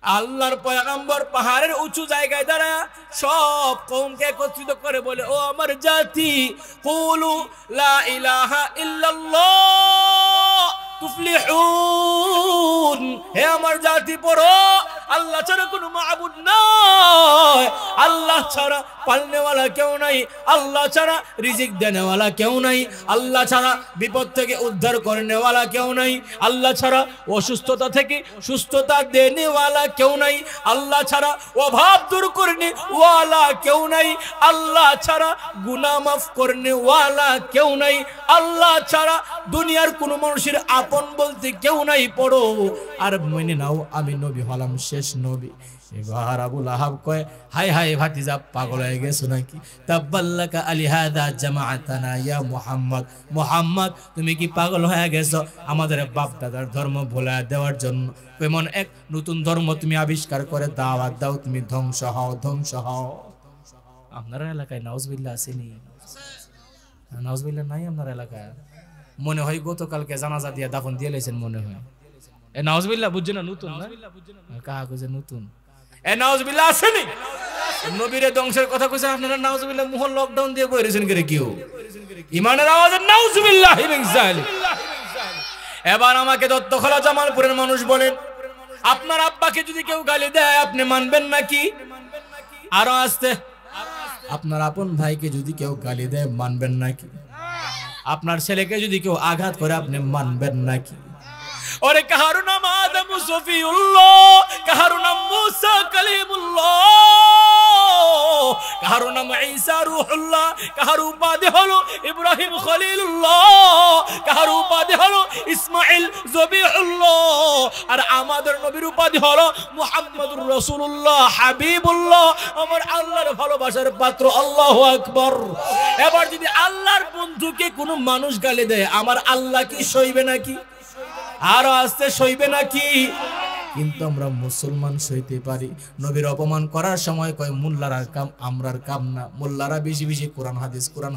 আল্লাহর পয়গম্বর পাহাড়ের উঁচু জায়গায় দাঁড়ায় সব কওমকে একত্রিত করে বলে, ও আমার জাতি, কুলু লা ইলাহা ইল্লাল্লাহ তুফলিহুন। হে আমার জাতি, পড়ো আল্লাহ ছাড়া কোনো মাবুদ নাই, আল্লাহ ছাড়া পালনেওয়ালা কেউ নাই, আল্লাহ ছাড়া রিজিক দেনেওয়ালা কেউ নাই, আল্লাহ ছাড়া বিপদ থেকে উদ্ধার করনেওয়ালা কেউ নাই, আল্লাহ ছাড়া অসুস্থতা থেকে সুস্থতা দেনেওয়ালা কেউ নাই, আল্লাহ ছাড়া অভাব দূর করনেওয়ালা কেউ নাই, আল্লাহ ছাড়া গুনাহ মাফ করনেওয়ালা কেউ নাই, আল্লাহ ছাড়া দুনিয়ার কোনো মানুষের আপন বলতে কেউ নাই। পড়ো আর মেনে নাও আমি নবী হলাম শেষ নবী। এবার আবু লাহাব কয়, হায় হায় ভাতিজা, পাগল হয়ে গেছো নাকি? তাব্বাল্লাকা আলিহাদা জামাআতানা ইয়া মুহাম্মদ। মুহাম্মদ, তুমি কি পাগল হয়ে গেছো আমাদের বাপ দাদার ধর্ম ভুলা দেওয়ার জন্য? এমন এক নতুন ধর্ম তুমি আবিষ্কার করে দাওয়াত দাও, তুমি ধ্বংস হও, ধ্বংস হও। আপনার এলাকায় নাউজুবিল্লাহ আসেনি? নাউজুবিল্লাহ নাই আপনার এলাকায়? মনে হয় গতকালকে জানাজা দিয়ে দাফন দিয়ে লেছেন মনে হয়। এ নাউজুবিল্লাহ বুঝছেন না? নতুন না কাহা কইছে নতুন? এ নাউজুবিল্লাহ আসেনি? নবীরে ধ্বংসের কথা কইছে আপনারা নাউজুবিল্লাহ মুহ লকডাউন দিয়ে বইরেছেন করে কিও ইমানের আওয়াজে নাউজুবিল্লাহ মিন যালিক। এবার আমাকে দত্তখোলা জামালপুরের মানুষ বলেন, আপনার আব্বাকে যদি কেউ গালি দেয় আপনি মানবেন নাকি? আরো আসতে, আপনার আপন ভাইকে যদি কেউ গালি দেয় মানবেন নাকি? আপনার ছেলেকে যদি কেউ আঘাত করে আপনি মানবেন নাকি? ওরে কাহারু নাম আদম সফিউল্লাহ, কাহারু নাম মুসা কালিমুল্লাহ, কাহারু নাম ঈসা রূহুল্লাহ, কাহারু উপাধি হলো ইব্রাহিম খলিলুল্লাহ, কাহারু উপাধি হলো ইসমাঈল জবিহুল্লাহ, আর আমাদের নবীর উপাধি হলো মুহাম্মদুর রাসূলুল্লাহ হাবিবুল্লাহ, আমার আল্লাহর ভালোবাসার পাত্র। আল্লাহু আকবার। এবার যদি আল্লাহর বন্ধুকে কোনো মানুষ গালি দেয় আমার আল্লাহ কি সইবে নাকি? আরো আসতে সইবে নাকি? কিন্তু আমরা মুসলমান সইতে পারি। নবীর অপমান করার সময় কয় মোল্লার কাম, আমরার কাম না। মোল্লারা বেশি বেশি কোরআন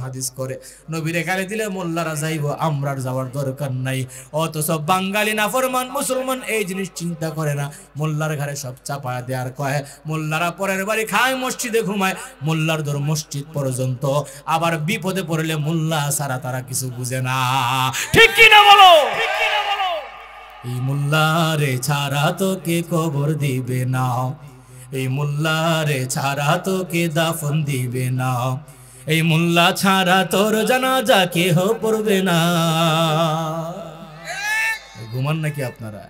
হাদিস করে, নবীরে গালি দিলে মোল্লারা যাইব, আমরার যাওয়ার দরকার নাই। অথচ বাঙালি নাফরমান মুসলমান এই জিনিস চিন্তা করে না, মোল্লার ঘরে সব চাপায়া দেয়ার কয়। মোল্লারা পরের বাড়ি খায়, মসজিদে ঘুমায়, মোল্লার দর মসজিদ পর্যন্ত। আবার বিপদে পড়লে মোল্লা সারা তারা কিছু বুঝে না। ঠিক কি না বলো? এই মোল্লারে ছাড়া তোকে কবর দিবে না, এই মোল্লারে ছাড়া তোকে দাফন দিবে না, এই মোল্লা ছাড়া তোর জানাজা কেহ পড়বে না। ঘুমান নাকি আপনারা?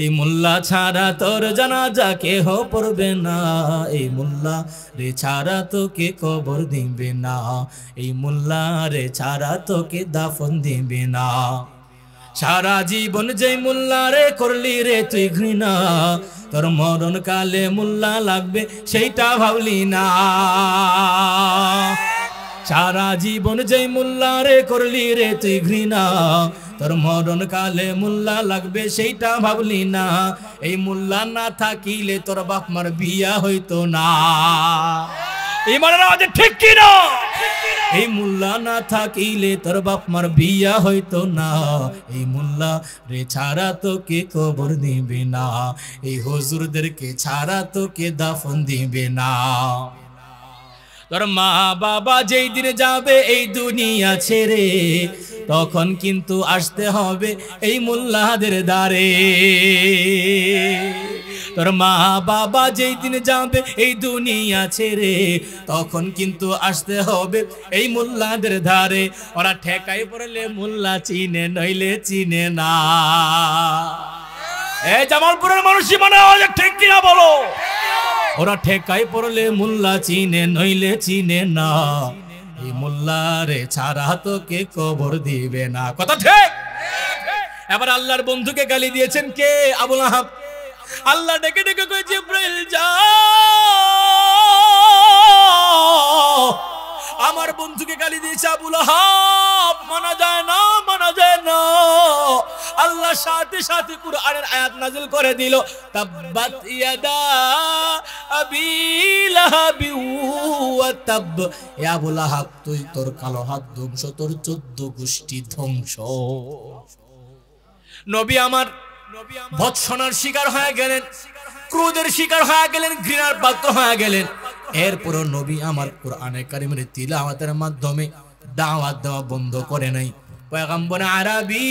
এই মোল্লা ছাড়া তোর জানাজা কেহ পড়বে না, এই মোল্লা রে ছাড়া তোকে কবর দিবে না, এই মোল্লা রে ছাড়া তোকে দাফন দিবে না। সারা জীবন যে মোল্লারে করলি রে তুই ঘৃণা, তোর মরণ কালে মোল্লা লাগবে সেইটা ভাবলি না। সারা জীবন যে মোল্লারে করলি রে তুই ঘৃণা, তোর মরণ কালে মোল্লা লাগবে সেইটা ভাবলি না। এই মোল্লা না থাকিলে তোর বাপ মার বিয়া হইতো না। ইমানের আওয়াজে ঠিক কি না? এই মোল্লা না থাকিলে তোর বাপ মার বিয়া হইতো না, এই মোল্লা রে ছাড়া তোকে কবর দিবে না, এই হুজুরদেরকে ছাড়া তোকে দাফন দিবে না। তোর মা বাবা যেই দিন যাবে এই দুনিয়া ছেড়ে, তখন কিন্তু আসতে হবে এই মোল্লাদের দ্বারে। তোর মা বাবা যেই দিন যাবে এই দুনিয়া ছেড়ে, তখন কিন্তু আসতে হবে এই মোল্লাদের ধারে। ওরা ঠেকাই পড়লে মোল্লা চিনে, নইলে চিনে না। এই জামালপুরের মানুষই মানে ঠিক কিনা বলো? ওরা ঠেকাই পড়লে মোল্লা চিনে, নইলে চিনে না। এই মোল্লারে ছাড়া তোকে কবর দিবে না। কথা ঠিক? এবার আল্লাহর বন্ধুকে গালি দিয়েছেন কে? আবু লাহাব। আল্লাহ ডেকে ডেকে কই, জিবরাইল যাও, আমার বন্ধুকে গালি দিয়েছে আবু লাহাব। মানা যায় না, মানা যায় না। আল্লাহ সাথে সাথে কুরআনের আয়াত নাযিল করে দিল, তাব্বাত ইয়াদা আবি লাহাবি ওয়া তাব। এ আবু লাহাব, তুই তোর কালো হাত ধ্বংস, তোর 14 গোষ্ঠী ধ্বংস। নবী আমার ভৎসনার শিকার হয়ে গেলেন। ক্রোধের শিকার হয়ে গেলেন, ঘৃণার পাত্র হয়ে গেলেন। এরপরও নবী আমার কোরআনে কারিমের তিলাওয়াতের মাধ্যমে দাওয়াত দেওয়া বন্ধ করে নাই। পয়গম্বর আরবি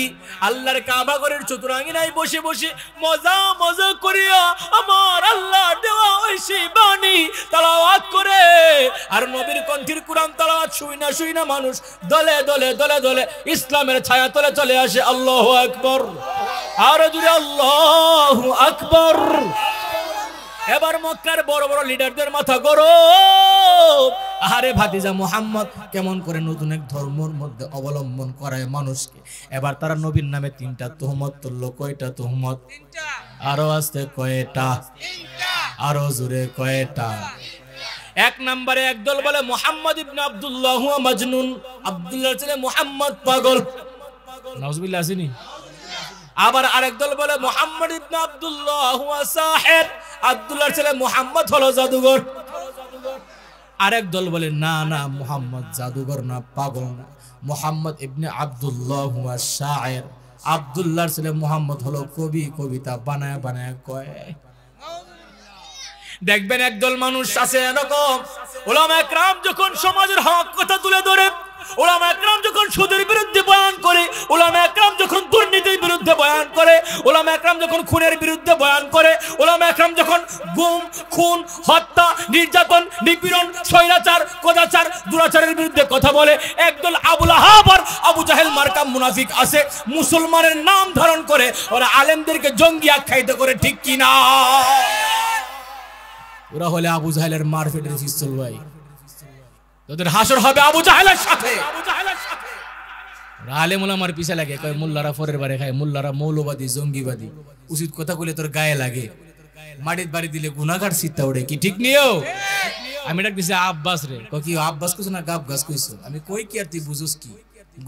আল্লাহর কাবা ঘরের চতুরাঙ্গিনায় বসে বসে মজা মজা করিয়া আমার আল্লাহ দেওয়া ঐশী বাণী তেলাওয়াত করে, আর নবীর কণ্ঠের কোরআন তেলাওয়াত শুই না মানুষ দলে দলে দলে দলে ইসলামের ছায়া তলে চলে আসে। আল্লাহু আকবার, আর জুড়ে আল্লাহু আকবার। এবার মক্কার বড় বড় লিডারদের মাথা গরম। আরে ভাতিজা মুহাম্মদ কেমন করে নতুন এক ধর্মের মধ্যে অবলম্বন করায় মানুষকে। এবার তারা নবীর নামে 3টা তুহমত তুললো। কয়টা তুহমত? আরো আসতে কয়টা? আরো জোরে কয়টা? 1 নম্বরে একদল বলে মুহাম্মদ ইবনে আব্দুল্লাহ হুয়া মাজনুন, আব্দুল্লাহর ছেলে মুহাম্মদ পাগল। নাউজুবিল্লাহ আসেনি? আবার আরেক দল বলে মুহাম্মদ ইবনে আব্দুল্লাহ হুয়া সাহির, আব্দুল্লাহর ছেলে মুহাম্মদ হলো জাদুঘর। আরেক দল বলে না না, মুহাম্মদ জাদুঘর না, পাগল না, মুহাম্মদ ইবনে আব্দুল্লাহ হুয়া শায়ের, আব্দুল্লাহর ছেলে মুহাম্মদ হলো কবি, কবিতা বানায় বানায় কয়। দেখবেন একদল মানুষ আছে এরকম, উলামা একরাম যখন সমাজের হক কথা তুলে ধরে, উলামা একরাম যখন সুদের বিরুদ্ধে বয়ান করে, উলামা একরাম যখন দুর্নীতির বিরুদ্ধে বয়ান করে, উলামা একরাম যখন খুনের বিরুদ্ধে বয়ান করে, উলামা একরাম যখন গুম, খুন, হত্যা, নির্যাতন, নিপীড়ন, স্বৈরাচার, কদাচার, দুরাচারের বিরুদ্ধে কথা বলে, একদল আবু লাহাব আর আবু জাহেল মার্কা মুনাফিক আছে, মুসলমানের নাম ধারণ করে ওরা আলেমদেরকে জঙ্গি আখ্যায়িত করে। ঠিক কিনা? ওরা হলে আবু জাহেলের মারফেটের পিস্তল ভাই। তোদের হাসর হবে আবু জাহেলের সাথে। আলেম ওলামার পিছে লাগে, কয় মোল্লারা ফরের বাড়ি খায়, মোল্লারা মৌলবাদী, জঙ্গিবাদী। উচিত কথা বলে তোর গায়ে লাগে, মাটির বাড়ি দিলে গুনাহগার চিত্তা ওড়ে। কি ঠিক নিও? আমি ডাক দিছি আব্বাস রে, কই কি আব্বাস কইছ না গাব গাছ কইছ? আমি কই কি আর তুই বুঝুস কি?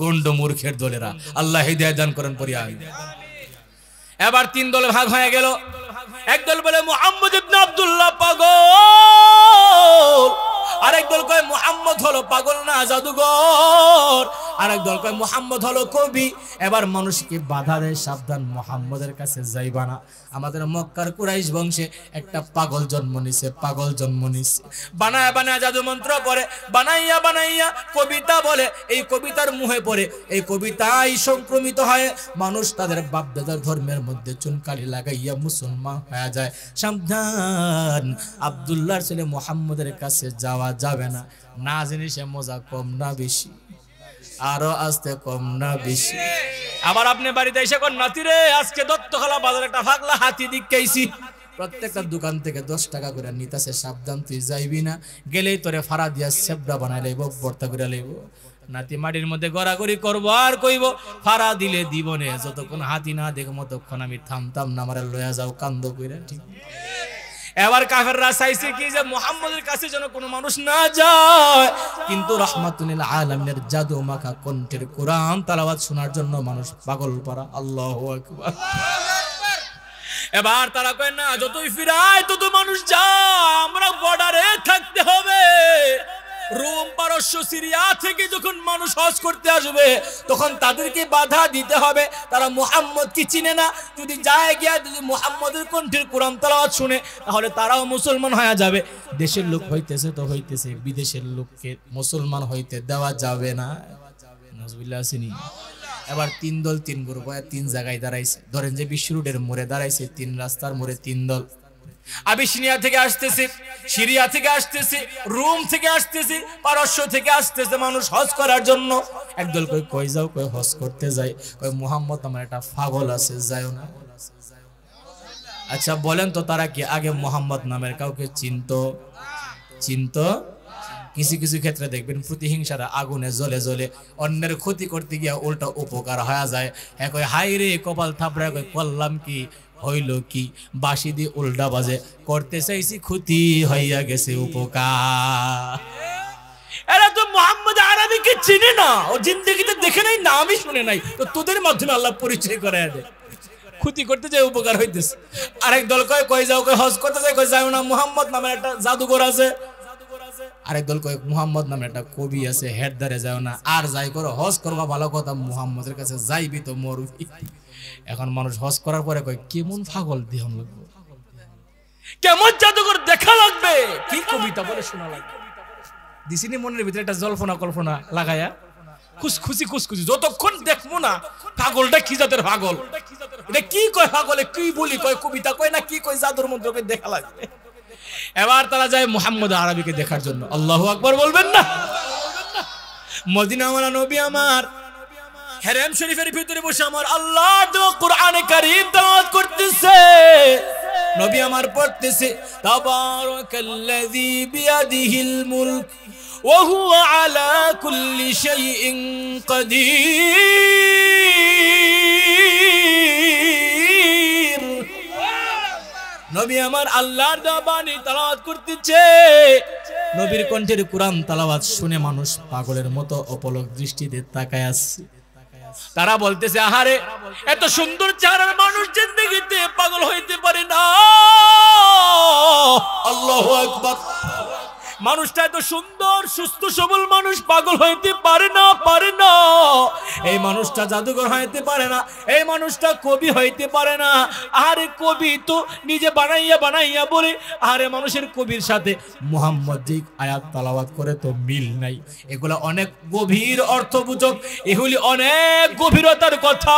গন্ড মূর্খের দলেরা, আল্লাহ হিদায়াত দান করেন পরিয়া। এবার 3 দলে ভাগ হয়ে গেল। একদল বলে মুহাম্মদ ইবনে আব্দুল্লাহ পাগল, আরেক দল কয় মুহাম্মদ হলো পাগল না, জাদুঘর। আরেক দল কয় মুহাম্মদ হলো কবি। এবার মানুষকে বাধা দেয়, সাবধান, মুহাম্মদের কাছে যাইবা না। আমাদের মক্কার কুরাইশ বংশে একটা পাগল জন্ম নিছে, পাগল জন্ম নিছে। বানায় বানায় জাদু মন্ত্র পড়ে, বানাইয়া বানাইয়া কবিতা বলে। এই কবিতার মুহে পড়ে, এই কবিতাই সংক্রমিত হয়, মানুষ তাদের বাপদাদার ধর্মের মধ্যে চুনকালি লাগাইয়া মুসলমান হয়ে যায়। সাবধান, আব্দুল্লাহর ছেলে মুহাম্মদের কাছে যাওয়া যাবে না। না জানি সে মজা কম না বেশি? আরো আসতে কম না বেশি? আবার আপনি বাড়িতে এসে কোন নাতিরে আজকে দত্তখালা বাজারে একটা ফাগলা হাতি দিকেইছি, প্রত্যেকটা দোকান থেকে 10 টাকা করে নিতেছে। সাবধান, তুই যাইবি না, গেলেই তোরে ফাড়া দিয়া সেবড়া বানাই লইব, ভর্তা করে লইব। নাতি মাটির মধ্যে গড়াগড়ি করবো আর কইব ফাড়া দিলে দিবনে, যতক্ষণ হাতি না দেখবো ততক্ষণ আমি থামতাম না, আমারে লয়া যাও কান্দ কইরা। ঠিক। এবার কাফেররা চাইছে কি যে মুহাম্মদের কাছে যেন কোনো মানুষ না যায়, কিন্তু রাহমাতুল আলামিনের জাদু মাখা কণ্ঠের কোরআন তেলাওয়াত শোনার জন্য মানুষ পাগল পারা। আল্লাহু আকবার। এবার তারা কয় না, যতই ফিরায় তত মানুষ যায়, আমরা বর্ডারে থাকতে হবে। রোম, পারস্য, সিরিয়া থেকে যখন মানুষ হজ করতে আসবে তখন তাদেরকে বাধা দিতে হবে। তারা মুহাম্মদ কি চিনে না, যদি যায় গিয়া যদি মুহাম্মদের কণ্ঠের কোরআন তেলাওয়াত শুনে তাহলে তারাও মুসলমান হয়ে যাবে। দেশের লোক হইতেছে তো হইতেছে, বিদেশের লোককে মুসলমান হইতে দেওয়া যাবে না। নাউজুবিল্লাহ আসেনি? এবার 3 দল 3 গ্রুপ হয়ে 3 জায়গায় দাঁড়াইছে। ধরেন যে বিশ্ব রোডের মোড়ে দাঁড়াইছে, 3 রাস্তার মোড়ে 3 দল। আবিসিনিয়া থেকে আসতেছে, সিরিয়া থেকে আসতেছে, রোম থেকে আসতেছে, পারস্য থেকে আসতেছে মানুষ হজ করার জন্য। একদল কই যাও, কই হজ করতে যাই, কই মুহাম্মদ আমার একটা পাগল আছে, যাও না। আচ্ছা বলেন তো, তারা কি আগে মুহাম্মদ নামের কাউকে চিনতো? কিছু কিছু ক্ষেত্রে দেখবেন প্রতিহিংসারা আগুনে জ্বলে জ্বলে অন্যের ক্ষতি করতে গিয়া উল্টা উপকার হয়ে যায়। হ্যাঁ কই হাই রে কপাল থাপড়া, কই করলাম কি, হইল কি, বাঁশি দিয়ে উল্টা বাজে, করতে চাইছি ক্ষতি হইয়া গেছে উপকার। এরা তো মুহাম্মদ আরবিকে চিনে না, ও জিন্দেগিতে দেখে নাই, নামই শুনে নাই, তো তোদের মাধ্যমে আল্লাহ পরিচয় করায় দেয়। ক্ষতি করতে যায় উপকার হইতেছে। আরেক দল কই যাও, কই হজ করতে যায়, কই যাও না, মুহাম্মদ নামের একটা জাদুঘর আছে। আরেক দল কয় মুহাম্মদ নামে একটা কবি আছে, হেড ধারে যাও না। আর যাই করো, হজ করবা ভালো কথা, মুহাম্মদের কাছে যাইবি তো মরবি। এখন মানুষ হজ করার পরে কয় কেমন পাগল দেহন লাগবে। কেমন জাদুঘর দেখা লাগবে, কি কবিতা বলে শোনা লাগবে। দিছিনি মনের ভিতরে একটা জল্পনা কল্পনা লাগায়া খুশখুশি খুশখুশি, যতক্ষণ দেখবো না পাগলটা কি জাতের পাগল, এটা কি কয় পাগলে, কি বলি কয়, কবিতা কয় না কি কয়, জাদুর মন্ত্র কয়, দেখা লাগবে। এবার তারা যায় মুহাম্মদ আরবিকে দেখার জন্য। আল্লাহু আকবার বলবেন না? মদিনাওয়ালা নবী আমার হেরেম শরীফের ভিতরে বসে আমার আল্লাহ তো কোরআনে কারীম তেলাওয়াত করতেছে, নবী আমার পড়তেছে তাবারাকাল্লাযী বিয়াদিহিল মুলক ওয়া হুয়া আলা কুল্লি শাইইন কাদির। নবী আমার আল্লাহর বাণী তেলাওয়াত করতেছে, নবীর কণ্ঠের কোরআন তেলাওয়াত শুনে মানুষ পাগলের মতো অপলক দৃষ্টিতে তাকায় আছে। তারা বলতেছে আহারে এত সুন্দর চেহারার মানুষ জিন্দেগিতে পাগল হইতে পারে না। আল্লাহু আকবার। মানুষটা এত সুন্দর সুস্থ সবল মানুষ পাগল হইতে পারে না, পারে না। এই মানুষটা জাদুঘর হইতে পারে না, এই মানুষটা কবি হইতে পারে না। আরে কবি তো নিজে বানাইয়া বানাইয়া বলে, আরে মানুষের কবির সাথে মুহাম্মদ যে আয়াত তেলাওয়াত করে তো মিল নাই। এগুলা অনেক গভীর অর্থবোধক, এগুলি অনেক গভীরতার কথা।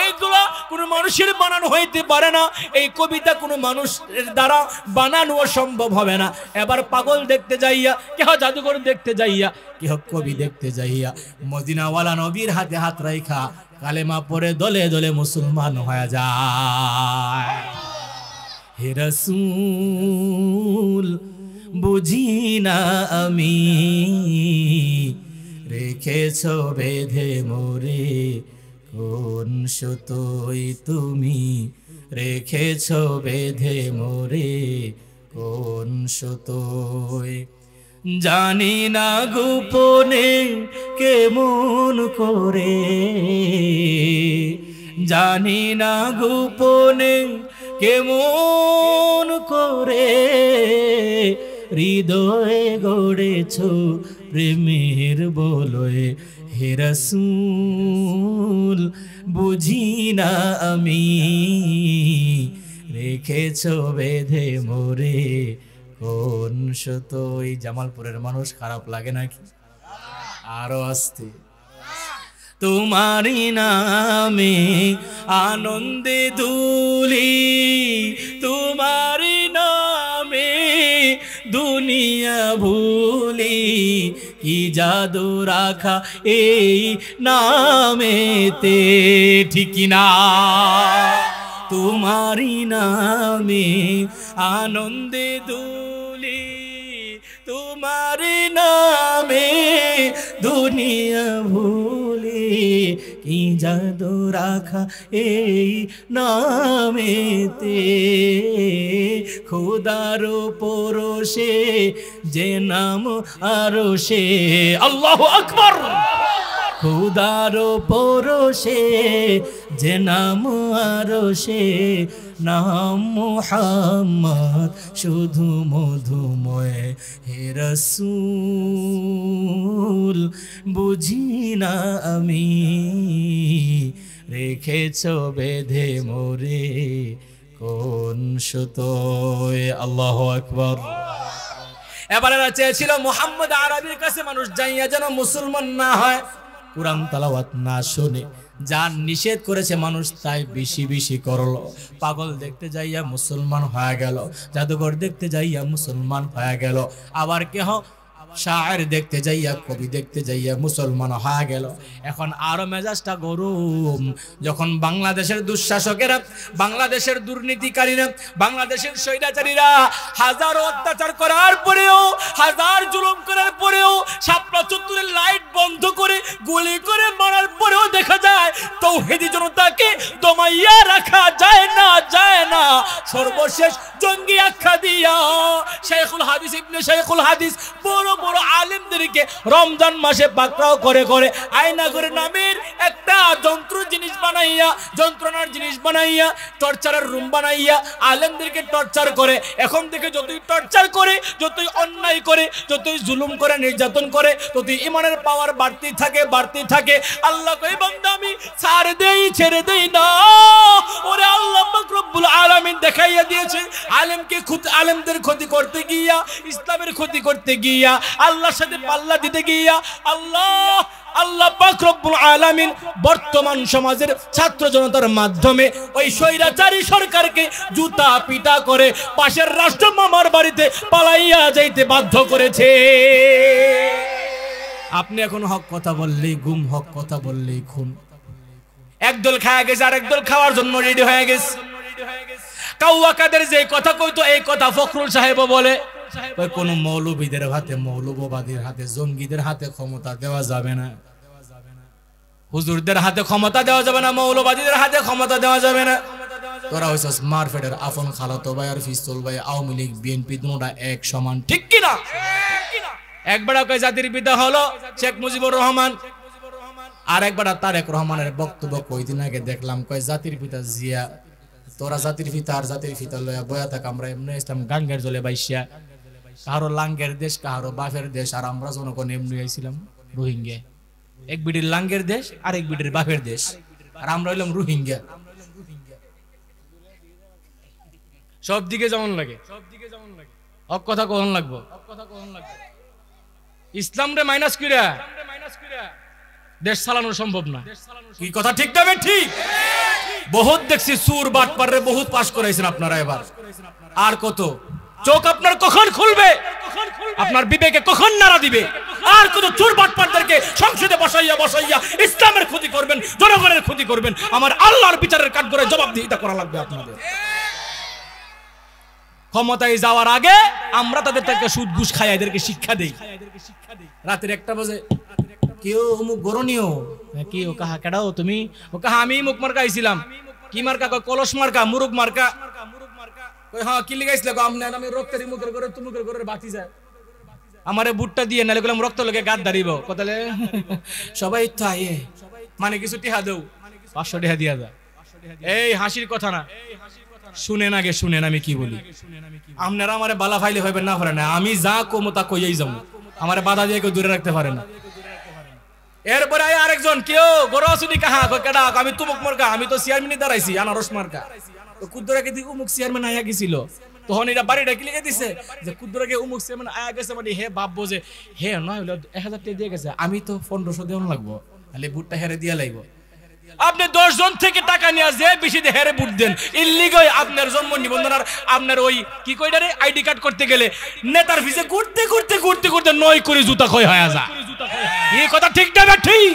এইগুলা কোনো মানুষের বানানো হইতে পারে না, এই কবিতা কোনো মানুষের দ্বারা বানানো সম্ভব হবে না। এবার পাগল দেখতে যাইয়া, কেহ জাদুঘর দেখতে যাইয়া, কেহ কবি দেখতে যাইয়া মদিনাওয়ালা নবীর হাতে হাত রাইখা কালেমা পড়ে দলে দলে মুসলমান হয়ে যায়। হে রাসূল বুঝি না আমি, রেখেছ বেঁধে মোরে কোন সুতোয় তুমি, রেখেছ বেঁধে মোরে কোন সুতোয়। জানি না গোপনে কেমন করে, জানি না গোপনে কেমন করে, হৃদয়ে গড়েছ প্রেমের বলয়ে। হে রাসূল বুঝি না আমি, রেখেছ বেঁধে মোরে কোন সুতোয়। জামালপুরের মানুষ খারাপ লাগে নাকি? আরো আসতে। তোমারি নামে আনন্দে দুলি, তোমারি নামে দুনিয়া ভুলি, কি জাদু রাখা এই নামেতে, ঠিক না? তোমারি নামে আনন্দে দুলি, তোমারি নামে দুনিয়া ভুলি, কি জাদু রাখা এই নামেতে। খোদার পরশে যে নাম আরো সে, আল্লাহু আকবার। খোদার পরশে যে নাম আরো সে, নাম মুহাম্মদ শুধু মধুময়। হে রাসূল বুঝি না আমি, রেখেছ বেঁধে মোরে কোন সুতোয়। আল্লাহু আকবার। এবারে চেয়েছিল মুহাম্মদ আরবির কাছে মানুষ যাইয়া যেন মুসলমান না হয়, কুরআন তেলাওয়াত না শুনে। যার নিষেধ করেছে মানুষ তাই বেশি বেশি করলো। পাগল দেখতে যাইয়া মুসলমান হয়ে গেল, জাদুঘর দেখতে যাইয়া মুসলমান হয়ে গেল। আবার কেহ শায়ের দেখতে যাইয়া, কবি দেখতে যাইয়া মুসলমান হয়ে গেল। এখন আরো মেজাজটা গরম, যখন বাংলাদেশের দুঃশাসকেরা, বাংলাদেশের দুর্নীতিকারীরা, বাংলাদেশের স্বৈরাচারীরা হাজারো অত্যাচার করার পরেও, হাজার জুলুম করার পরেও, শাপলা চত্বরের লাইট বন্ধ করে গুলি করে মারার পরেও দেখা যায় তৌহিদি জনতাকে দমাইয়া রাখা যায় না, যায় না। সর্বশেষ জঙ্গি আখ্যা দিয়া শেখুল হাদিস ইবনে শেখুল হাদিস বড় বড় আলেমদেরকে রমজান মাসে পাকড়াও করে করে আয়না করে নামের একটা যন্ত্র জিনিস বানাইয়া, যন্ত্রণার জিনিস বানাইয়া, টর্চারের রুম বানাইয়া আলেমদেরকে টর্চার করে। এখন থেকে যতই টর্চার করে, যতই অন্যায় করে, যতই জুলুম করে, নির্যাতন করে, ততই ইমানের পাওয়ার পাওয়ার বাড়তেই থাকে। আল্লাহ কই বান্দা আমি ছেড়ে দেই না। ওরে আল্লাহ পাক রব্বুল আলামিন দেখাইয়া দিয়েছে আলেমদের ক্ষতি করতে গিয়া, ইসলামের ক্ষতি করতে গিয়া, আল্লাহর সাথে পাল্লা দিতে গিয়া আল্লাহ পাক রব্বুল আলামিন বর্তমান সমাজের ছাত্র জনতার মাধ্যমে ওই স্বৈরাচারী সরকারকে জুতা পিটা করে পাশের রাষ্ট্র মামার বাড়িতে পালাইয়া যাইতে বাধ্য করেছে। আপনি এখন হক কথা বললেই গুম, হক কথা বললেই খুন। একদল খাওয়া গেছে আর একদল খাওয়ার জন্য রেডি হয়ে গেছে। কাউয়া কাদের যে কথা কইতো এই কথা ফখরুল সাহেব বলে, কোন মৌলবীদের হাতে, মৌলবাদীর হাতে, জঙ্গিদের হাতে ক্ষমতা দেওয়া যাবে না, হুজুরদের হাতে ক্ষমতা দেওয়া যাবে না, মৌলবাদীদের হাতে ক্ষমতা দেওয়া যাবে না। তোরা হইছস মারফেটের আপন খালাতো ভাই আর পিস্তল ভাই, আওয়ামী লীগ বিএনপি দুটোটা এক সমান, ঠিক কি না? একবার কয় জাতির পিতা হলো শেখ মুজিবুর রহমান, আর একবার তারেক রহমানের বক্তব্য কয়দিন আগে দেখলাম, কয় জাতির পিতা জিয়া। তোরা জাতির পিতা আর জাতির পিতা লয়া বয়া থাক, আমরা এমনি ইসলাম গাঙ্গের জলে বাইসিয়া, কাহারো লাঙ্গের দেশ, কাহারো বাপের দেশ, আর আমরা জনগণ এমনি আইছিলাম রোহিঙ্গা। এক বিডির লাঙ্গের দেশ আর এক বিডির বাপের দেশ, আর আমরা হইলাম রোহিঙ্গা। সব দিকে যেমন লাগে, হক কথা কখন লাগবো, ইসলাম রে মাইনাস কইরা দেশ চালানো সম্ভব না। কি কথা ঠিক না? ঠিক। বহুত দেখছি সুর বাটপার রে বহুত পাস করাইছেন আপনারা, এবার আর কত? চোখ আপনার কখন খুলবে? আপনার বিবেকে কখন নাড়া দিবে? আর কত চোর বাটপারদেরকে সংসদে বসাইয়া ইসলামের ক্ষতি করবেন, জনগণের ক্ষতি করবেন? আমার আল্লাহর বিচারের কাঠগড়ায় জবাবদিহিতা করা লাগবে আপনাদের। ক্ষমতায় যাওয়ার আগে আমরা তাদের থেকে সুদ ঘুষ খাই, এদেরকে শিক্ষা দেই। রাতের 1টা বাজে কেউ অমুক গরণীয়, কি ও কাহা কেডাও তুমি? ও কাহা আমি মুখ মার্কা আইছিলাম। কি মার্কা? কয় কলস মার্কা, মুরুক মার্কা। কই হ্যাঁ কি লিখাইছিল? আমি রক্তের মুখের করে তুমুকের করে বাতি যায়, আমারে বুটটা দিয়ে নালে গেলাম রক্ত লগে গাদ দাঁড়িব কোথালে সবাই তো আয়ে মানে কিছু টিহা দেও, 500 টাকা দিয়া যা। এই হাসির কথা না, শুনেন আগে, শুনেন আমি কি বলি। আপনারা আমারে বালা ফাইলে হইবেন না, পারে না। আমি যা কমো তা কইয়াই যাবো, আমারে বাধা দিয়ে কেউ দূরে রাখতে পারে না। এরপরে আরেকজন কেউ গরসুনি কাহা কেডা? আমি তুমুক মার্কা, আমি তো চেয়ারম্যানই দাঁড়াইছি আনারস মার্কা। তো কুদ্দুরাকে দি উমুক চেয়ারম্যান আয়া গেছিল, তখন এটা বাড়িটা কি লিখে দিছে যে কুদ্দুরাকে উমুক চেয়ারম্যান আয়া গেছে, মানে হে ভাববো যে হে নয় হলো 1000 টাকা দিয়ে গেছে, আমি তো 1500 দেওয়া লাগবো, তাহলে বুটটা হেরে দিয়া লাগবো। আপনি 10 জন থেকে টাকা নিয়ে যে বেশি দিয়ে হেরে বুট দেন, ইল্লিগাল আপনার জন্ম নিবন্ধন আর আপনার ওই কি কইডারে আইডি কার্ড করতে গেলে নেতার ভিসে ঘুরতে 9 করে জুতা ক্ষয় হয়ে যায়। এই কথা ঠিক না? ঠিক।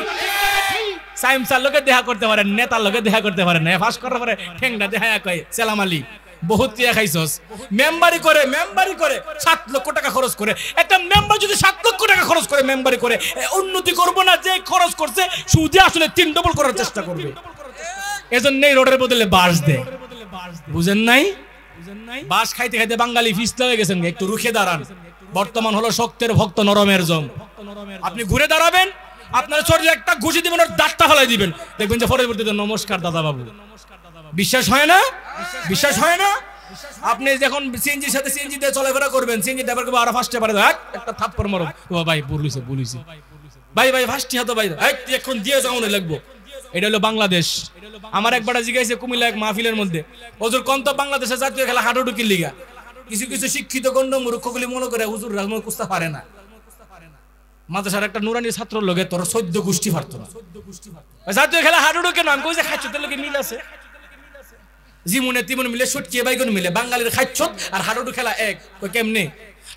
সাইমসার লোকে দেখা করতে পারেন, নেতার লোকে দেখা করতে পারেন না, ফাঁস করার পরে ঠেংটা দেখা কয় সেলাম আলী বহুত টিয়া খাইছস। মেম্বারি করে 7 লক্ষ টাকা খরচ করে, একটা মেম্বার যদি 7 লক্ষ টাকা খরচ করে মেম্বারি করে, উন্নতি করব না, যে খরচ করছে সুদে আসলে 3 ডবল করার চেষ্টা করবে। এজন্য এই রোডের বদলে বাস দেয়, বুঝেন নাই? বাস খাইতে খাইতে বাঙালি ফিসলা হয়ে গেছেন। একটু রুখে দাঁড়ান, বর্তমান হলো শক্তের ভক্ত নরমের জম। আপনি ঘুরে দাঁড়াবেন, আপনার শরীরে একটা ঘুষি দিবেন, ওর দাঁতটা ফেলাই দিবেন, দেখবেন যে পরবর্তীতে নমস্কার দাদা বাবু। বিশ্বাস হয় না? বিশ্বাস হয় না? আপনি যখন সিএনজির সাথে সিএনজি দিয়ে চলাফেরা করবেন, সিএনজি ড্রাইভার করবে আর ফার্স্টে পারে একটা থাপ্পড় মারো, ও ভাই বলিছে ভাই ফার্স্টে হাতো ভাই এখন দিয়ে যাও না লাগবো। এটা হলো বাংলাদেশ। আমার একবার জিজ্ঞাসা কুমিল্লা এক মাহফিলের মধ্যে, হুজুর কোন তো বাংলাদেশের জাতীয় খেলা হাডুডুকির লিগা। কিছু শিক্ষিত গণ্য মূর্খগুলি মনে করে হুজুর রাজময় কুস্তা পারে না। মাদ্রাসার একটা নুরানি ছাত্র লগে তোর 14 গোষ্ঠী পারতো না, জাতীয় খেলা হাডুডুকে নাম কইছে খাচ্ছতের লগে মিল আছে, জিমুনে তিমুনে মিলে সুটকিয়ে বাইগুন মিলে, বাঙালির খাচ্ছত আর হাডুডু খেলা এক। কই কেমনে?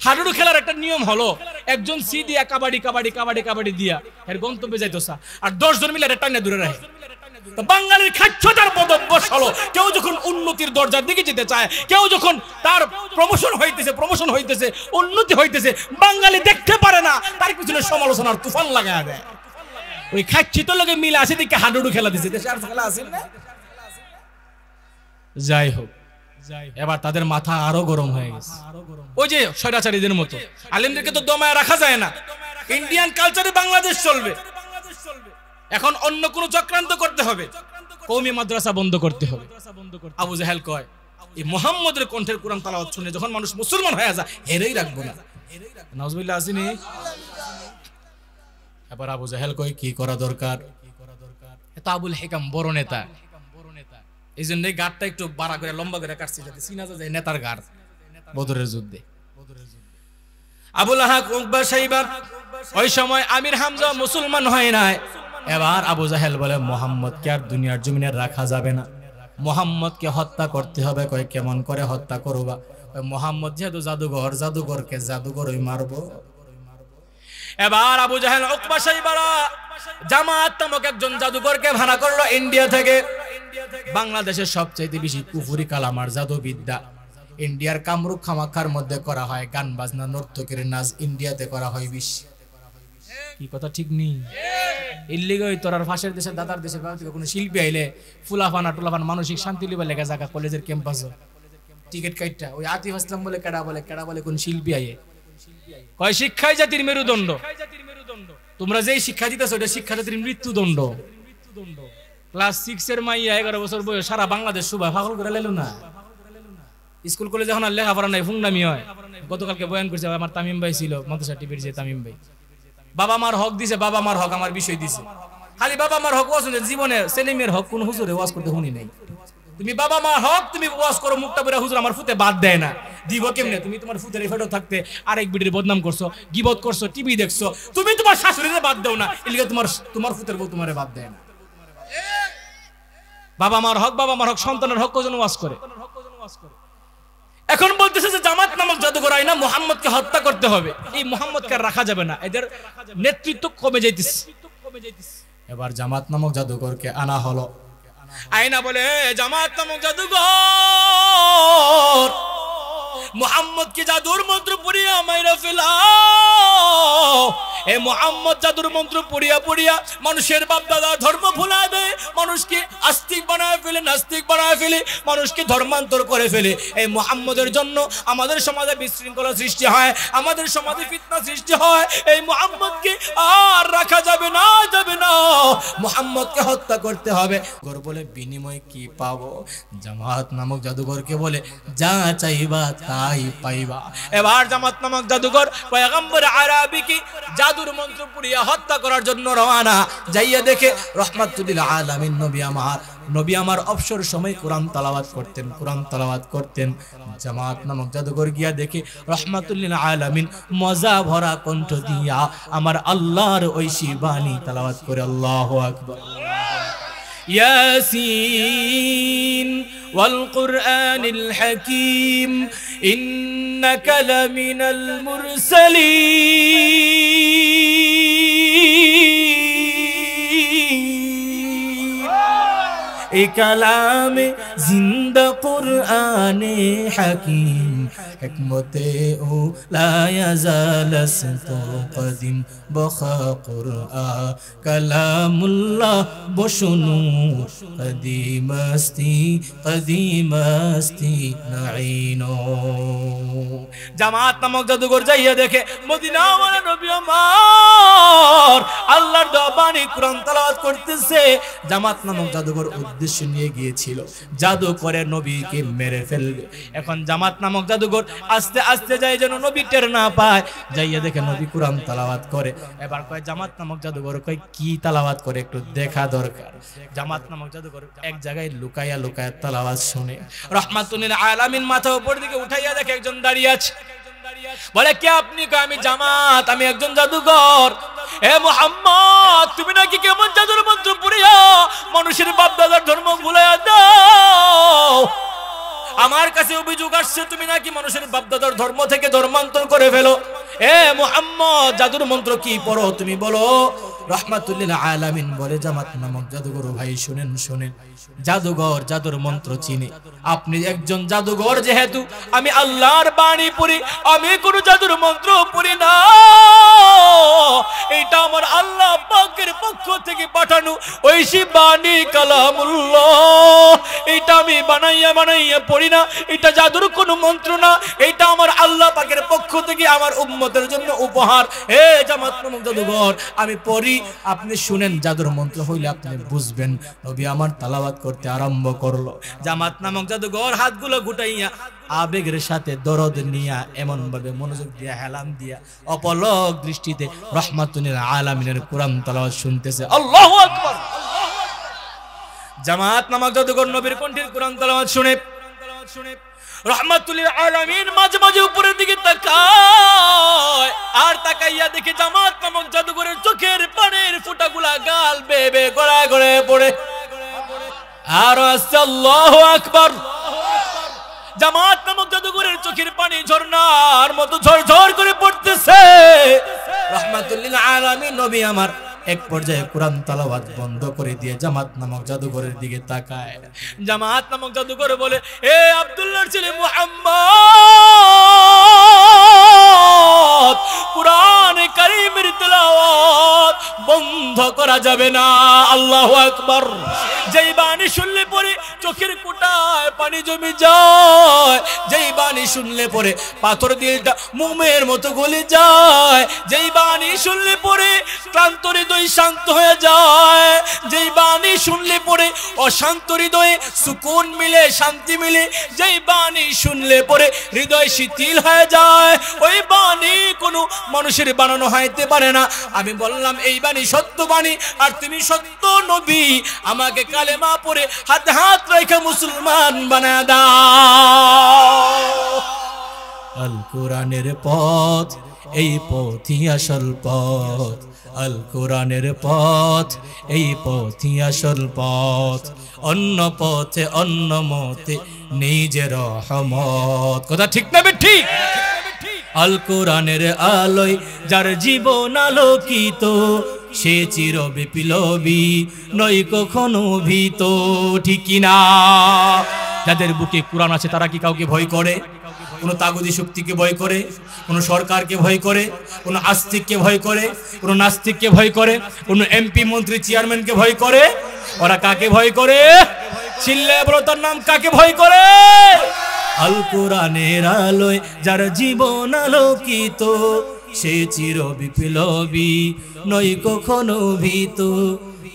হাডুডু খেলার একটা নিয়ম হলো, একজন সি দিয়া কাবাডি দিয়া এর গন্তব্যে যাইতো সা, আর 10 জন মিলে টাইনা দূরে রাখে। তো বাঙালির খাচ্ছতার পদভ্যাস হলো, কেউ যখন উন্নতির দরজার দিকে যেতে চায়, কেউ যখন তার প্রমোশন হইতেছে, উন্নতি হইতেছে, বাঙালি দেখতে পারে না, তার পিছনে সমালোচনার তুফান লাগায় দেয়। ওই খাচ্ছিত লগে মিলে আসে দিকে হাডুডু খেলা দিছে, দেশে আর খেলা আছে না। যাই হোক, এবার তাদের মাথা আরো গরম হয়ে গেছে, ওই যে স্বৈরাচারীদের মতো। আলেমদেরকে তো দমায় রাখা যায় না, ইন্ডিয়ান কালচারে বাংলাদেশ চলবে। এখন অন্য কোন চক্রান্ত করতে হবে, কওমি মাদ্রাসা বন্ধ করতে হবে। আবু জাহেল কয় এই মুহাম্মদের কণ্ঠের কোরআন তেলাওয়াত শুনে যখন মানুষ মুসলমান হয়ে যায়, হেরেই রাখবো না। নাউজুবিল্লাহ আসিনি? এবার আবু জাহেল কই কি করা দরকার, এত আবুল হিকাম বড় নেতা, এই জন্য গাড়টা একটু বাড়া করে লম্বা করে কাটছে যাতে চিনা যায় নেতার গাড়। বদরের যুদ্ধে আবুল আহাব উকবা সাইবা ওই সময় আমির হামজা মুসলমান হয় নাই। এবার আবু জাহেল বলে মুহাম্মদকে আর দুনিয়ার জমিনে রাখা যাবে না, মুহাম্মদকে হত্যা করতে হবে। কয় কেমন করে হত্যা করবা? মুহাম্মদ যেহেতু জাদুঘর, জাদুঘরকে জাদুঘরই মারবো। এবার আবু জাহেল উকবা সাইবারা জামাত নামক একজন জাদুঘরকে ভাড়া করলো ইন্ডিয়া থেকে। বাংলাদেশের সবচেয়ে বেশি কুফরি কালামার জাদুবিদ্যা ইন্ডিয়ার কামরূপ কামাখ্যার মধ্যে করা হয়, গান বাজনা নর্তকের নাচ ইন্ডিয়াতে করা হয় বেশি। কি কথা ঠিক নেই? ইল্লিগই তোরার ফাঁসের দেশে দাদার দেশে কোনো শিল্পী আইলে ফুলাফানা টুলাফান মানসিক শান্তি লিবা লেগে জায়গা কলেজের ক্যাম্পাস টিকিট কাটটা ওই আতিফ আসলাম বলে কেডা বলে কোন শিল্পী আইয়ে কয় শিক্ষাই জাতির মেরুদণ্ড। তোমরা যেই শিক্ষা দিতেছো ওটা শিক্ষা জাতির মৃত্যুদণ্ড। ক্লাস 6 এর মাইয়া 11 বছর বয়স সারা বাংলাদেশ সুবা পাগল করে লাইলো না। স্কুল কলেজে এখন আর লেখাপড়া নাই, ফুংনামি হয়। গতকালকে বয়ান করছে আমার তামিম ভাই ছিল মাদ্রাসা টিভির যে তামিম ভাই, বাবা মার হক দিছে, বাবা মার হক আমার বিষয় দিছে। খালি বাবা মার হক ওয়াজ জীবনে ছেলে মেয়ের হক কোন হুজুরে ওয়াজ করতে শুনি নাই। তুমি বাবা মার হক তুমি ওয়াজ করো, মুখটা পুরা হুজুর আমার ফুতে বাদ দেয় না, দিব কেমনে? তুমি তোমার ফুতের ফটো থাকতে আরেক বিডির বদনাম করছো, গিবত করছো, টিভি দেখছো, তুমি তোমার শাশুড়িরে বাদ দাও না, এলিগে তোমার ফুতের বউ তোমারে বাদ দেয় না। বাবা মার হক সন্তানের হক কজন ওয়াজ করে? এখন বলতেছে যে জামাত নামক জাদুঘর আইনা মুহাম্মদকে হত্যা করতে হবে, এই মুহাম্মদকে রাখা যাবে না, এদের নেতৃত্ব কমে যাইতেছে। এবার জামাত নামক জাদুঘরকে আনা হলো। আইনা বলে জামাত নামক জাদুঘর মুহাম্মদকে জাদুর মন্ত্র পড়িয়া মাইরা ফেলাও। এ মুহাম্মদ জাদুর মন্ত্র পড়িয়া পড়িয়া মানুষের বাপ দাদা ধর্ম ভুলা দেয়, মানুষকে আস্তিক বানায় ফেলে, নাস্তিক বানায় ফেলে, মানুষকে ধর্মান্তর করে ফেলে। এই মুহাম্মদের জন্য আমাদের সমাজে বিশৃঙ্খলা সৃষ্টি হয়, আমাদের সমাজে ফিতনা সৃষ্টি হয়। এই মুহাম্মদকে আর রাখা যাবে না, যাবে না, মুহাম্মদকে হত্যা করতে হবে। বলে বিনিময়ে কি পাবো? জামাত নামক জাদুঘরকে বলে যা চাইবা তাই পাইবা। এবার জামাত নামক জাদুঘর পয়গম্বর আরাবিকে জাদুর মন্ত্র পড়িয়া হত্যা করার জন্য রওনা। যাইয়া দেখে রহমাতুল আলামিন নবী আমার অবসর সময় কোরআন তেলাওয়াত করতেন। জামাত নামক জাদুঘর গিয়া দেখে রহমাতুল আলামিন মজা ভরা কণ্ঠ দিয়া আমার আল্লাহর ঐশী বাণী তেলাওয়াত করে। আল্লাহু আকবার। ياسين والقرآن الحكيم إنك لمن المرسلين كلام زندہ قرآن حکیم حکمت او لا یزال تو قدیم بخا قرآن کلام اللہ بشنو قدیم استی نعینو। জামাত নামক জাদুঘর যাইয়া দেখে মদিনা ওয়ালা নবী আমার আল্লাহর বাণী কোরআন তেলাওয়াত করতেছে। জামাত নামক জাদুঘর উদ্দেশ্য নিয়ে গিয়েছিল জাদু করে নবীকে মেরে ফেলবে। এখন জামাত নামক জাদুঘর আস্তে আস্তে যায় যেন নবী টের না পায়। যাইয়া দেখে নবী কোরআন তেলাওয়াত করে। এবার কয় জামাত নামক জাদুঘর কয় কি তেলাওয়াত করে একটু দেখা দরকার। জামাত নামক জাদুঘর এক জায়গায় লুকাইয়া তেলাওয়াত শুনে রহমাতুল আলামিন মাথা উপর দিকে উঠাইয়া দেখে একজন দাঁড়িয়ে আছে। বলে কে আপনি? কয় আমি জামাত, আমি একজন জাদুঘর। এ মুহাম্মদ তুমি নাকি কেমন জাদুর মন্ত্র পড়িয়া মানুষের বাপ দাদার ধর্ম ভুলাইয়া দাও। আমার কাছে অভিযোগ আসছে তুমি নাকি মানুষের বাপ দাদার ধর্ম থেকে ধর্মান্তর করে ফেলো। এ মুহাম্মদ জাদুর মন্ত্র কি পড়ো তুমি বলো। রহমাতুল আলামিন বলে জামাত নামক জাদুঘর ভাই শুনেন, জাদুঘর জাদুর মন্ত্র চিনি। আপনি একজন জাদুঘর যেহেতু আমি আল্লাহর বাণী পড়ি, আমি কোন জাদুর মন্ত্র পড়ি না। এটা আমার আল্লাহ পাকের পক্ষ থেকে পাঠানো ঐশী বাণী কালামুল্লাহ। এটা আমি বানাইয়া পড়ি না, এটা জাদুর কোন মন্ত্র না, এটা আমার আল্লাহ পাকের পক্ষ থেকে আমার উম্মতের জন্য উপহার। হে জামাত নামক জাদুঘর আমি পড়ি, আপনি শুনেন, জাদুর মন্ত্র হইলে আপনি বুঝবেন। নবী আমার তেলাওয়াত করতে আরম্ভ করলো। জামাত নামক জাদুঘর হাতগুলো গুটাইয়া আবেগের সাথে দরদ নিয়া এমন ভাবে মনোযোগ দিয়া হেলান দিয়া অপলক দৃষ্টিতে রহমাতুল আলামিনের কোরআন তেলাওয়াত শুনতেছে। আল্লাহু আকবার। জামাত নামক জাদুঘর নবীর কণ্ঠের কোরআন তেলাওয়াত শুনে রহমাতুল আলামিন মাঝে মাঝে উপরের দিকে তাকায়, আর তাকাইয়া দেখে জামাত নামক জাদুঘরের চোখের পানির ফোঁটাগুলা গাল বেয়ে বেয়ে গড়ায় গড়ায় পড়ে। আর আসছে আল্লাহু আকবার। জামাত নামক জাদুঘরের চোখের পানি ঝর্ণার মতো ঝরঝর করে পড়তেছে। রহমাতুল আলামিন নবী আমার এক পর্যায়ে কোরআন তেলাওয়াত বন্ধ করে দিয়ে জামাত নামক জাদুঘরের দিকে তাকায়। জামাত নামক জাদুঘর বলে, এ আব্দুল্লাহর ছেলে মুহাম্মদ, কুরআন কারীমের তেলাওয়াত বন্ধ করা যাবে না। আল্লাহু আকবার। যেই বাণী শুনলে পরে চোখের কোটায় পানি জমে যায়, যেই বাণী শুনলে পরে পাথর দিলটা মোমের মতো গলে যায়, যেই বাণী শুনলে পরে ক্লান্ত হৃদয় শান্ত হয়ে যায়, যেই বাণী শুনলে পরে অশান্ত হৃদয়ে সুকুন মিলে, শান্তি মিলে, যেই বাণী শুনলে পরে হৃদয় শিথিল হয়ে যায়, ওই বাণী কোনো মানুষের বানানো হইতে পারে না। আমি বললাম এই বাণী সত্য বাণী, আর তুমি সত্য নবী, আমাকে কালেমা পড়ে হাতে হাত রেখে মুসলমান বানায় দাও। আল কোরআনের পথ, এই পথই আসল পথ। আল কোরআনের পথ, এই পথই আসল পথ। অন্য পথে অন্য মতে নিজের রহমত। কথা ঠিক না ঠিক? আল কোরআনের আলোয় যার জীবন আলোকিত, সে চির বিপ্লবী নয় কখনো ভীত। ঠিক না? যাদের বুকে কোরআন আছে তারা কি কাউকে ভয় করে? কোনো তাগুদি শক্তিকে ভয় করে? কোনো সরকারকে ভয় করে? কোনো আস্তিককে ভয় করে? কোনো নাস্তিককে ভয় করে? কোনো এমপি মন্ত্রী চেয়ারম্যানকে ভয় করে? ওরা কাকে ভয় করে? চিল্লায় বলো তার নাম, কাকে ভয় করে? আল কোরআনের আলোয় যার জীবন আলোকিত, সে চির বিপ্লবী নয় কখনো ভীত।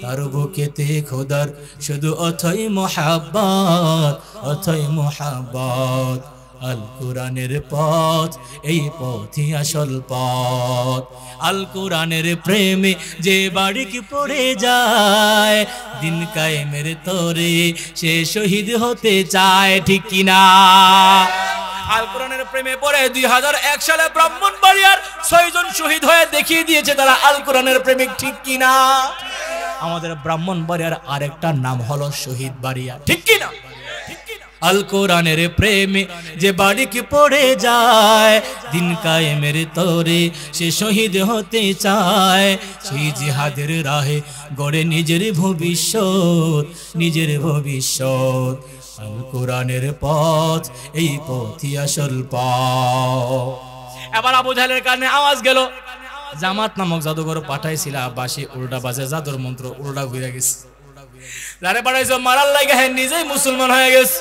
তার বুকেতে খোদার শুধু অথই মোহাব্বত, অথই মোহাব্বত। আল কোরআনের পথ, এই পথই আসল পথ। আল কোরআনের প্রেমে যে বাড়িকে পড়ে যায়, দিন কায়েমের তরে সে শহীদ হতে চায়। ঠিক কিনা? আল কোরআনের প্রেমে পড়ে 2001 সালে ব্রাহ্মণবাড়িয়ার 6 জন শহীদ হয়ে দেখিয়ে দিয়েছে তারা আল কোরআনের প্রেমিক। ঠিক কিনা? আমাদের ব্রাহ্মণবাড়িয়ার আরেকটা নাম হলো শহীদ বাড়িয়া। ঠিক কিনা? আল কোরআনের প্রেমে যে বাড়িকে পড়ে যায়, দিন কায়েমের তরে সে শহীদ হতে চায়। সেই জিহাদের রাহে গড়ে নিজের ভবিষ্যৎ, নিজের ভবিষ্যৎ। আল কোরআনের পথ, এই পথই আসল পথ। এবার আবু জাহেলের কানে আওয়াজ গেল, জামাত নামক জাদুঘর পাঠাইছিল বাসি উল্টা বাজে, জাদুর মন্ত্র উল্টা ঘুরে গেছে। যারে পাঠাইছো মারার লাগে হ্যাঁ নিজেই মুসলমান হয়ে গেছে।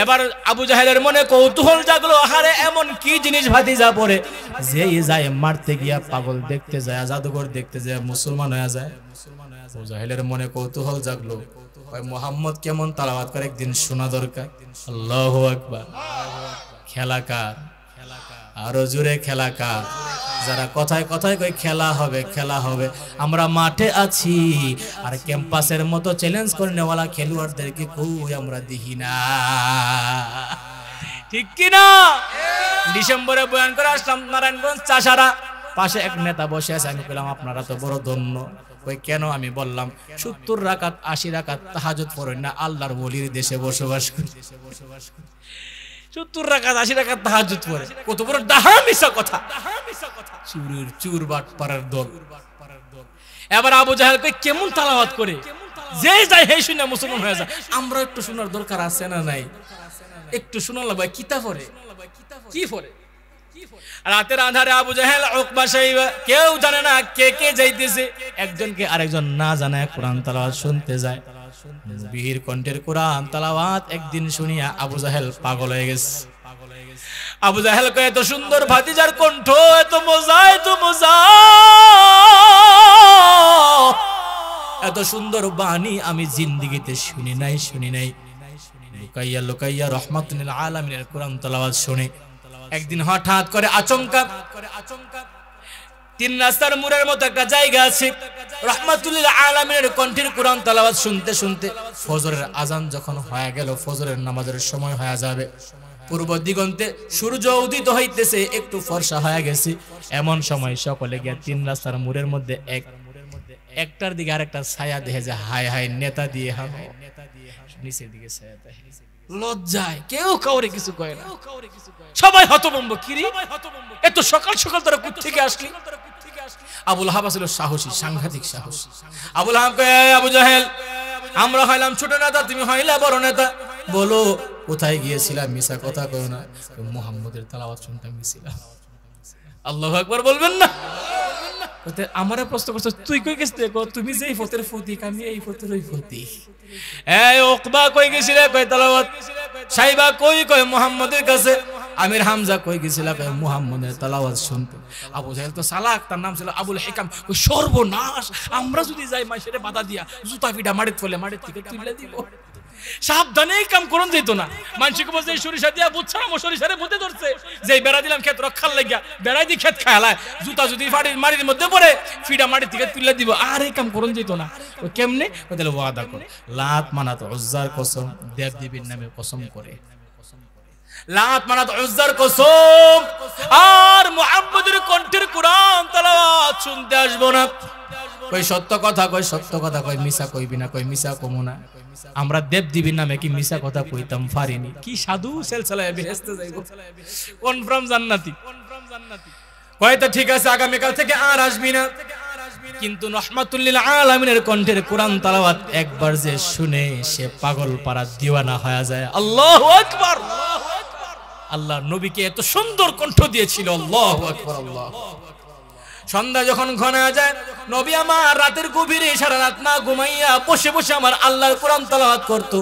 এবার আবু জাহেলের মনে কৌতূহল জাগলো, আরে এমন কি জিনিস ভাতিজা পড়ে যে যায় মারতে গিয়া পাগল দেখতে যায়, জাদুঘর দেখতে যায় মুসলমান হয়ে যায়। আবু জাহেলের মনে কৌতূহল জাগলো, ভাই মুহাম্মদ কেমন তালাওয়াত করে একদিন শোনা দরকার। আল্লাহু আকবার। খেলাকার, আরো জোরে খেলাকার। যারা কথায় কথায় কই খেলা হবে, খেলা হবে, আমরা মাঠে আছি আর ক্যাম্পাসের মতো চ্যালেঞ্জ করে নেওয়ালা খেলোয়াড়দেরকে কই আমরা দেখি না। ঠিক কিনা? ডিসেম্বরে বয়ান করে আসলাম নারায়ণগঞ্জ চাষারা, পাশে এক নেতা বসে আছে। আমি বললাম আপনারা তো বড় ধন্য। কই কেন? আমি বললাম 70 রাকাত 80 রাকাত তাহাজ্জুদ পড়েন না, আল্লাহর ওলির দেশে বসবাস করি। 70 রাকাত 80 রাকাত তাহাজ্জুদ পড়ে, কত বড় ডাহা মিছা কথা। চুরের চুর বাটপাড়ার দল। এবার আবু জাহেল কই কেমন তালাওয়াত করে, যে যায় হে শুনে মুসলমান হয়ে যায়। আমরা একটু শোনার দরকার আছে না নাই? একটু শোনা লাগবে। কিতা পড়ে? কি পড়ে? রাতের আঁধারে আবু জাহেল, উকবা, শাইবা কেউ জানে না কে কে যাইতেছে, একজনকে আরেকজন না জানায় কোরআন তেলাওয়াত শুনতে যায়। নবীর কণ্ঠের কোরআন তেলাওয়াত একদিন শুনিয়া আবু জাহেল পাগল হয়ে গেছে। আবু জাহেল কয় এত সুন্দর ভাতিজার কণ্ঠ, এত মজা, এত মজা, এত সুন্দর বাণী আমি জিন্দেগিতে শুনি নাই, শুনি নাই। লুকাইয়া লুকাইয়া রাহমাতুল লিল আলামিনের কোরআন তেলাওয়াত শুনে একদিন হঠাৎ করে আচমকা তিন রাস্তার মোড়ের মতো একটা জায়গা আছে, রাহমাতুল লিল আলামিনের কণ্ঠের কোরআন তেলাওয়াত শুনতে শুনতে ফজরের আজান যখন হয়ে গেল, ফজরের নামাজের সময় হয়ে যাবে, পূর্ব দিগন্তে সূর্য উদিত হইতেছে, একটু ফর্সা হয়ে গেছে, এমন সময় সকলে গিয়া তিন রাস্তার মোড়ের মধ্যে একটার দিকে আরেকটা ছায়া দেখে যে হায় হায় নেতা দিয়ে হানো, নিচের দিকে ছায়া দেখে লজ্জায় কেউ কাউরে কিছু কয় না, সবাই হতভম্ব, কিরে এত সকাল সকাল তোরা কোথা থেকে আসলি? আবুল আহাব ছিল সাহসী, সাংঘাতিক সাহসী। আবুল আহাব কয়, আবু জাহেল আমরা হইলাম ছোট নেতা, তুমি হইলা বড় নেতা, বলো কোথায় গিয়েছিলাম? মিছা কথা কয় না, মুহাম্মদের তেলাওয়াত শুনতে গিয়েছিলাম। আল্লাহু আকবার বলবেন না? আমারে প্রশ্ন করছো তুই কই গেছিস? তুমি যে এই ফতের ফতিক, আমি এই ফতের ওই ফতিক। এই উকবা কই গেছিলে? কই তেলাওয়াত। সাইবা কই? কই মুহাম্মদের কাছে। আমির হামজা কই গেছিলা? কই মুহাম্মদের তেলাওয়াত শুনতে। আবু জাহেল তো চালাক, তার নাম ছিল আবুল হিকাম। কই সর্বনাশ, আমরা যদি যাই মাইশের বাধা দিয়া জুতা পিটা মারিত ফলে মারিত থেকে তুইলা দিব। সাবধানে কাম করুন যেত না, মানসিক বলছে সরিষা দিয়া বুঝছ না, সরিষারে বুঝতে ধরছে যে বেড়া দিলাম ক্ষেত রক্ষার লাগিয়া, বেড়াই দিয়ে ক্ষেত খায়ালায়, জুতা যদি মাটির মধ্যে পড়ে ফিডা মাটির থেকে তুলে দিব। আর এই কাম করুন যেত না। কেমনে? তাহলে ওয়াদা কর, লাত মানাত উজ্জার কসম, দেব দেবীর নামে কসম করে, লাত মানাত উজ্জার কসম, আর মুহাম্মদের কণ্ঠের কোরআন তেলাওয়াত শুনতে আসবো না। কই সত্য কথা কই, সত্য কথা কই, মিছা কইবি না। কই মিছা কমু না, আমরা দেব দিবির নামে কি মিছা কথা কইতাম পারিনি? কি সাধু সেলসালায় বেহেশতে যাইবো, কনফার্ম জান্নাতি। কয় তো ঠিক আছে, আগামীকাল থেকে আর আসবি না। কিন্তু রাহমাতুল লিল আলামিনের কণ্ঠের কোরআন তেলাওয়াত একবার যে শুনে সে পাগল পারা দিওয়ানা হয়ে যায়। আল্লাহু আকবার। আল্লাহ নবীকে এত সুন্দর কণ্ঠ দিয়েছিল। আল্লাহু আকবার, আল্লাহ। সন্ধ্যা যখন ঘনা যায়, নবী আমার রাতের গভীরে সারা রাত না ঘুমাইয়া বসে বসে আমার আল্লাহর কোরআন তেলাওয়াত করত।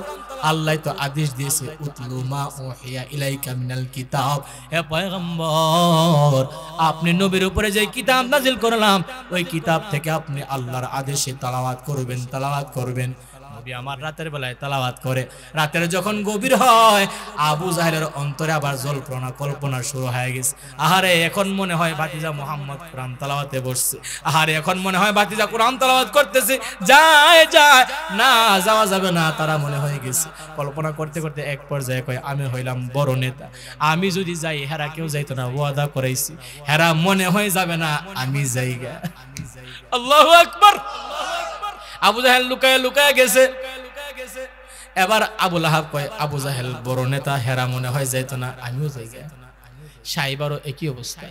আল্লাহ তো আদেশ দিয়েছে, উতলু মা উহিয়া ইলাইকা মিনাল কিতাব, হে পয়গম্বর আপনি নবীর উপরে যে কিতাব নাজিল করলাম ওই কিতাব থেকে আপনি আল্লাহর আদেশে তেলাওয়াত করবেন, তেলাওয়াত করবেন। নবী আমার রাতের বেলায় তেলাওয়াত করে। রাতের যখন গভীর হয়, আবু জাহেলের অন্তরে আবার জল্পনা কল্পনা শুরু হয়ে গেছে। আহারে এখন মনে হয় ভাতিজা মুহাম্মদ কোরআন তেলাওয়াতে বসছে, আহারে এখন মনে হয় ভাতিজা কোরআন তেলাওয়াত করতেছে, যায় যায় না, যাওয়া যাবে না, তারা মনে হয়ে গেছে। কল্পনা করতে করতে এক পর্যায়ে কয়, আমি হইলাম বড় নেতা, আমি যদি যাই হেরা কেউ যাইতো না, ওয়াদা করাইছি, হেরা মনে হয়ে যাবে না আমি যাইগা। আল্লাহু আকবার। আবু জাহেল লুকায় লুকায় গেছে। এবার আবুল আহাব কয়, আবু জাহেল বড় নেতা, হেরা মনে হয় যাইতো না, আমিও যাইগা। সাইবারও একই অবস্থা,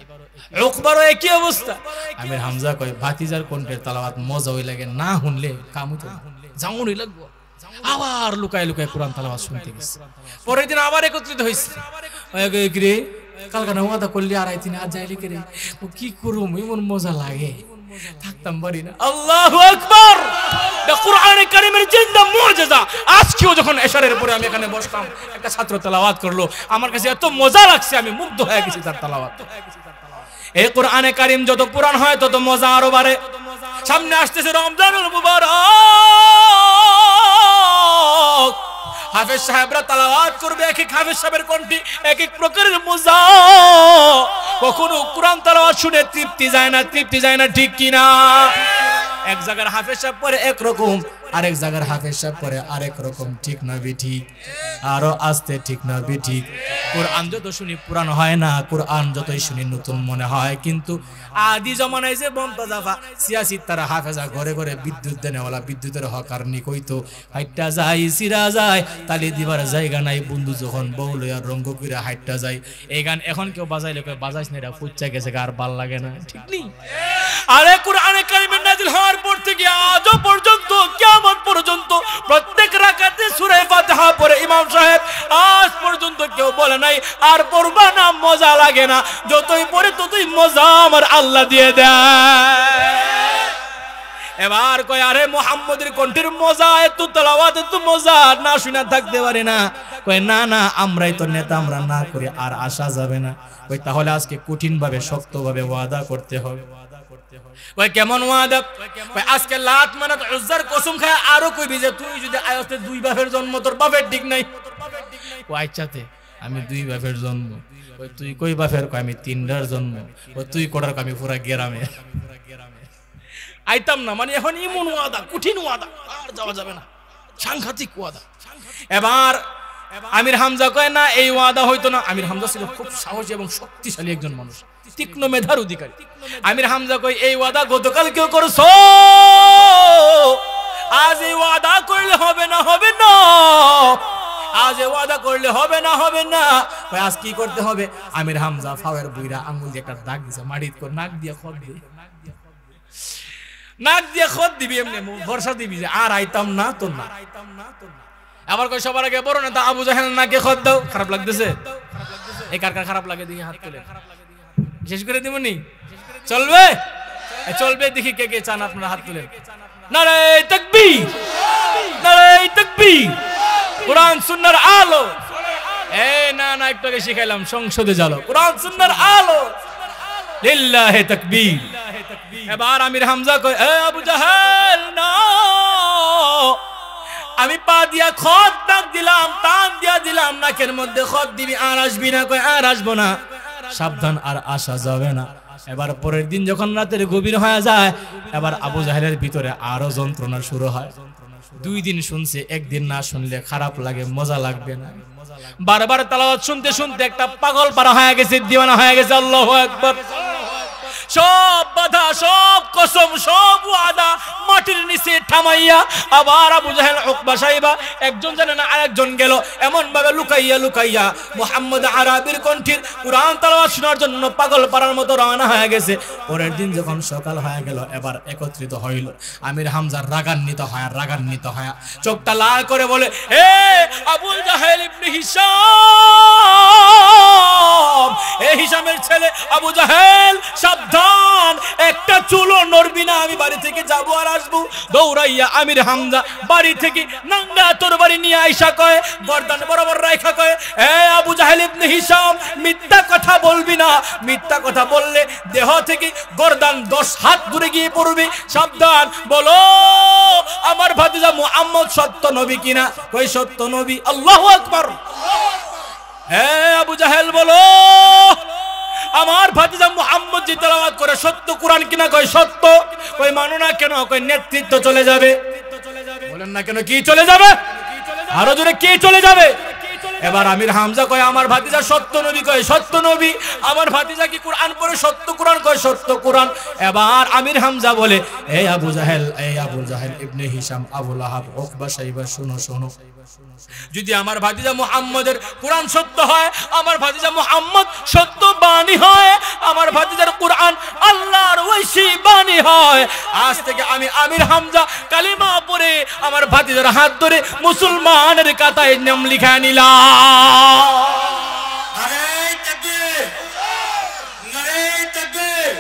উকবারও একই অবস্থা। আমির হামজা কয়, ভাতিজার কণ্ঠের তেলাওয়াত মজা হই লাগে, না শুনলে কাম হইতো না, যাওয়ারই লাগবো। আবার লুকায় লুকায় কোরআন তেলাওয়াত শুনতে গেছে। পরের দিন আবার একত্রিত হয়েছে। রে কালকে ওয়াদা করলি আর আইতি না, আজ যাইলে কে রে, কি করুম, এমন মজা লাগে, থাকতাম পারি না। আল্লাহু আকবার। কোরআনে কারীমের জিন্দা মুজিজা। আজকেও যখন এশারের পরে আমি এখানে বসলাম, একটা ছাত্র তেলাওয়াত করলো, আমার কাছে এত মজা লাগছে, আমি মুগ্ধ হয়ে গেছি তার তেলাওয়াত। এই কোরআনে কারীম যত পুরান হয় তত মজা আরো বাড়ে। সামনে আসতেছে রমজানুল মুবারক, হাফেজ সাহেবরা তেলাওয়াত করবে, এক এক হাফেজ সাহেবের কণ্ঠে এক এক প্রকারের মজা। কখনো কোরআন তেলাওয়াত শুনে তৃপ্তি যায় না, তৃপ্তি যায় না, ঠিক কিনা? এক জায়গার হাফেজ সাহেব পরে একরকম, আরেক জায়গার হাফেজ সাহেব পরে আরেক রকম, ঠিক না বিঠিক? আরো আস্তে, ঠিক না বিঠিক? কোরআন যত শুনি পুরানো হয় না, কোরআন যতই শুনি নতুন মনে হয়। কিন্তু আদি জমানায় যে বমতাজাফা সিয়াসি তারা হাফেজা ঘরে ঘরে বিদ্যুৎ দেনেওয়ালা, বিদ্যুতের হকার নিকইতো, হাইটটা যায় সিরা যায়, তালি দিবার জায়গা নাই, বন্ধু যখন বউ লইয়া রঙ্গ কইরা হাইটটা যায়। এই গান এখন কেউ বাজাইলে কয় বাজাইস না, এটা ফুচ্চা গেছে, আর ভাল লাগে না, ঠিক নেই? আরে কোরআনে কারীমের নাজিল হওয়ার পর থেকে আজও পর্যন্ত, কিয়ামত পর্যন্ত প্রত্যেক রাকাতে সূরা ফাতিহা পড়ে ইমাম সাহেব আজ পর্যন্ত কেউ বলে নাই আর পড়বা না, মজা লাগে না। যতই পড়ে ততই মজা আমার আল্লাহ দিয়ে দেয়। এবার কয়, আরে মুহাম্মদের কণ্ঠের মজা, এত তেলাওয়াত, এত মজা, না শুনে থাকতে পারে না। কয় না না, আমরাই তো নেতা, আমরা না করে আর আসা যাবে না। কই তাহলে আজকে কঠিন ভাবে শক্ত ভাবে ওয়াদা করতে হবে। ওই কেমন ওয়াদা? ওই আজকে লাত মানাত উজ্জার কসম খায় আরো কইবি যে তুই যদি আয়তে দুই বাপের জন্ম, তোর বাপের ঠিক নাই। ও আচ্ছাতে আমি দুই বাপের জন্ম, ওই তুই কই বাপের? কয় আমি তিনটার জন্ম। ওই তুই কটার? আমি পুরা গেরামে আইতাম না। মানে এখন ইমন ওয়াদা, কঠিন ওয়াদা, আর যাওয়া যাবে না, সাংঘাতিক ওয়াদা। এবার আমির হামজা কয় না এই ওয়াদা হইতো না। আমির হামজা ছিল খুব সাহসী এবং শক্তিশালী একজন মানুষ, তীক্ষ্ণ মেধার অধিকারী। আমির হামজা কয় এই ওয়াদা গতকাল কেউ করছো, আজ এই ওয়াদা করলে হবে না, হবে না, আজ এই ওয়াদা করলে হবে না, হবে না। আজ কি করতে হবে? আমির হামজা ফাওয়ার বুইরা আঙ্গুল দিয়ে একটা দাগ দিছে মাটিত, করে নাক দিয়ে খত দিয়ে, নাক দিয়ে খত দিবি, এমনি ভরসা দিবি যে আর আইতাম না তোর না। আবার কই সবার আগে বড় নেতা আবু জাহেল নাকে খত দাও। খারাপ লাগতেছে? এই কার কার খারাপ লাগে দেখি হাত তুলে, শেষ করে দিবনি? চলবে? চলবে, দেখি কে কে চান আপনারা হাত তুলেন। নারে তাকবীর, নারে তাকবীর, কোরআন সুন্নাহর আলো। এই না না, একটু আগে শিখাইলাম সংসদে জ্বালো, কোরআন সুন্নাহর আলো, লিল্লাহি তাকবীর। এবার আমির হামজা কয় এ আবু জাহেল না, আমি পা দিয়া খত দাগ দিলাম, টান দিয়া দিলাম, নাকের মধ্যে খত দিবি, আর আসবি না। কয় আর আসবো না, সাবধান, আর আসা যাবে না। এবার পরের দিন যখন রাতের গভীর হয়ে যায়, এবার আবু জাহেলের ভিতরে আরো যন্ত্রণা শুরু হয়। 2 দিন শুনছে, একদিন না শুনলে খারাপ লাগে, মজা লাগবে না। বারবার তেলাওয়াত শুনতে শুনতে একটা পাগল পারা হয়ে গেছে, দিওয়ানা হয়ে গেছে। আল্লাহু আকবার। সব বাধা, সব কসম, সব ওয়াদা মাটির নিচে থামাইয়া আবার আবু জাহেল, উকবা সাহেবা একজন জানে না আরেকজন গেল, এমন ভাবে লুকাইয়া লুকাইয়া মুহাম্মদ আরাবির কণ্ঠের কোরআন তেলাওয়াত শোনার জন্য পাগল পারার মতো রওনা হয়ে গেছে। পরের দিন যখন সকাল হয়ে গেল, এবার একত্রিত হইল। আমির হামজা রাগান্বিত হয় চোখটা লাল করে বলে এ আবু জাহেল ইবনে হিশাম, এ হিশামের ছেলে আবু জাহেল, সাবধান, একটা চুলো নড়বি না, আমি বাড়ি থেকে যাবো আর আসবো। দৌড়াইয়া আমির হামজা বাড়ি থেকে নাঙ্গা তরবারি নিয়ে আইসা কয়, গর্দান বরাবর রাইখা কয় এ আবু জাহেল ইবনে হিশাম, মিথ্যা কথা বলবি না, মিথ্যা কথা বললে দেহ থেকে গর্দান 10 হাত দূরে গিয়ে পড়বে, সাবধান। বলো আমার ভাতিজা মুহাম্মদ সত্য নবী কিনা? কই সত্য নবী। আল্লাহু আকবার। হে আবু জাহেল বলো আমার ভাতিজা মুহাম্মদ যে তেলাওয়াত করে সত্য কোরআন কিনা? কই সত্য। কই মানো না কেন? কই নেতৃত্ব চলে যাবে। বলেন না কেন, কি চলে যাবে? আরো জোরে, কি চলে যাবে? এবার আমির হামজা কয় আমার ভাতিজা সত্য নবী। কয় সত্য নবী। আমার ভাতিজা কি কোরআন পড়ে? সত্য কোরআন। কয় সত্য কোরআন। এবার আমির হামজা বলে এই আবু জাহেল, এই আবু জাহেল ইবনে হিশাম, আবু লাহাব, উকবা সাইবা, শোনো শোনো, যদি আমার ভাতিজা মুহাম্মদের কোরআন সত্য হয়, আমার ভাতিজা মুহাম্মদ সত্য বাণী হয়, আমার ভাতিজার কোরআন আল্লাহর ওহী বাণী হয়, আজ থেকে আমি আমির হামজা কালিমা পড়ে আমার ভাতিজার হাত ধরে মুসলমানের কাতায় নাম লিখা নিলাম। নারে তাকবীর, নারে তাকবীর।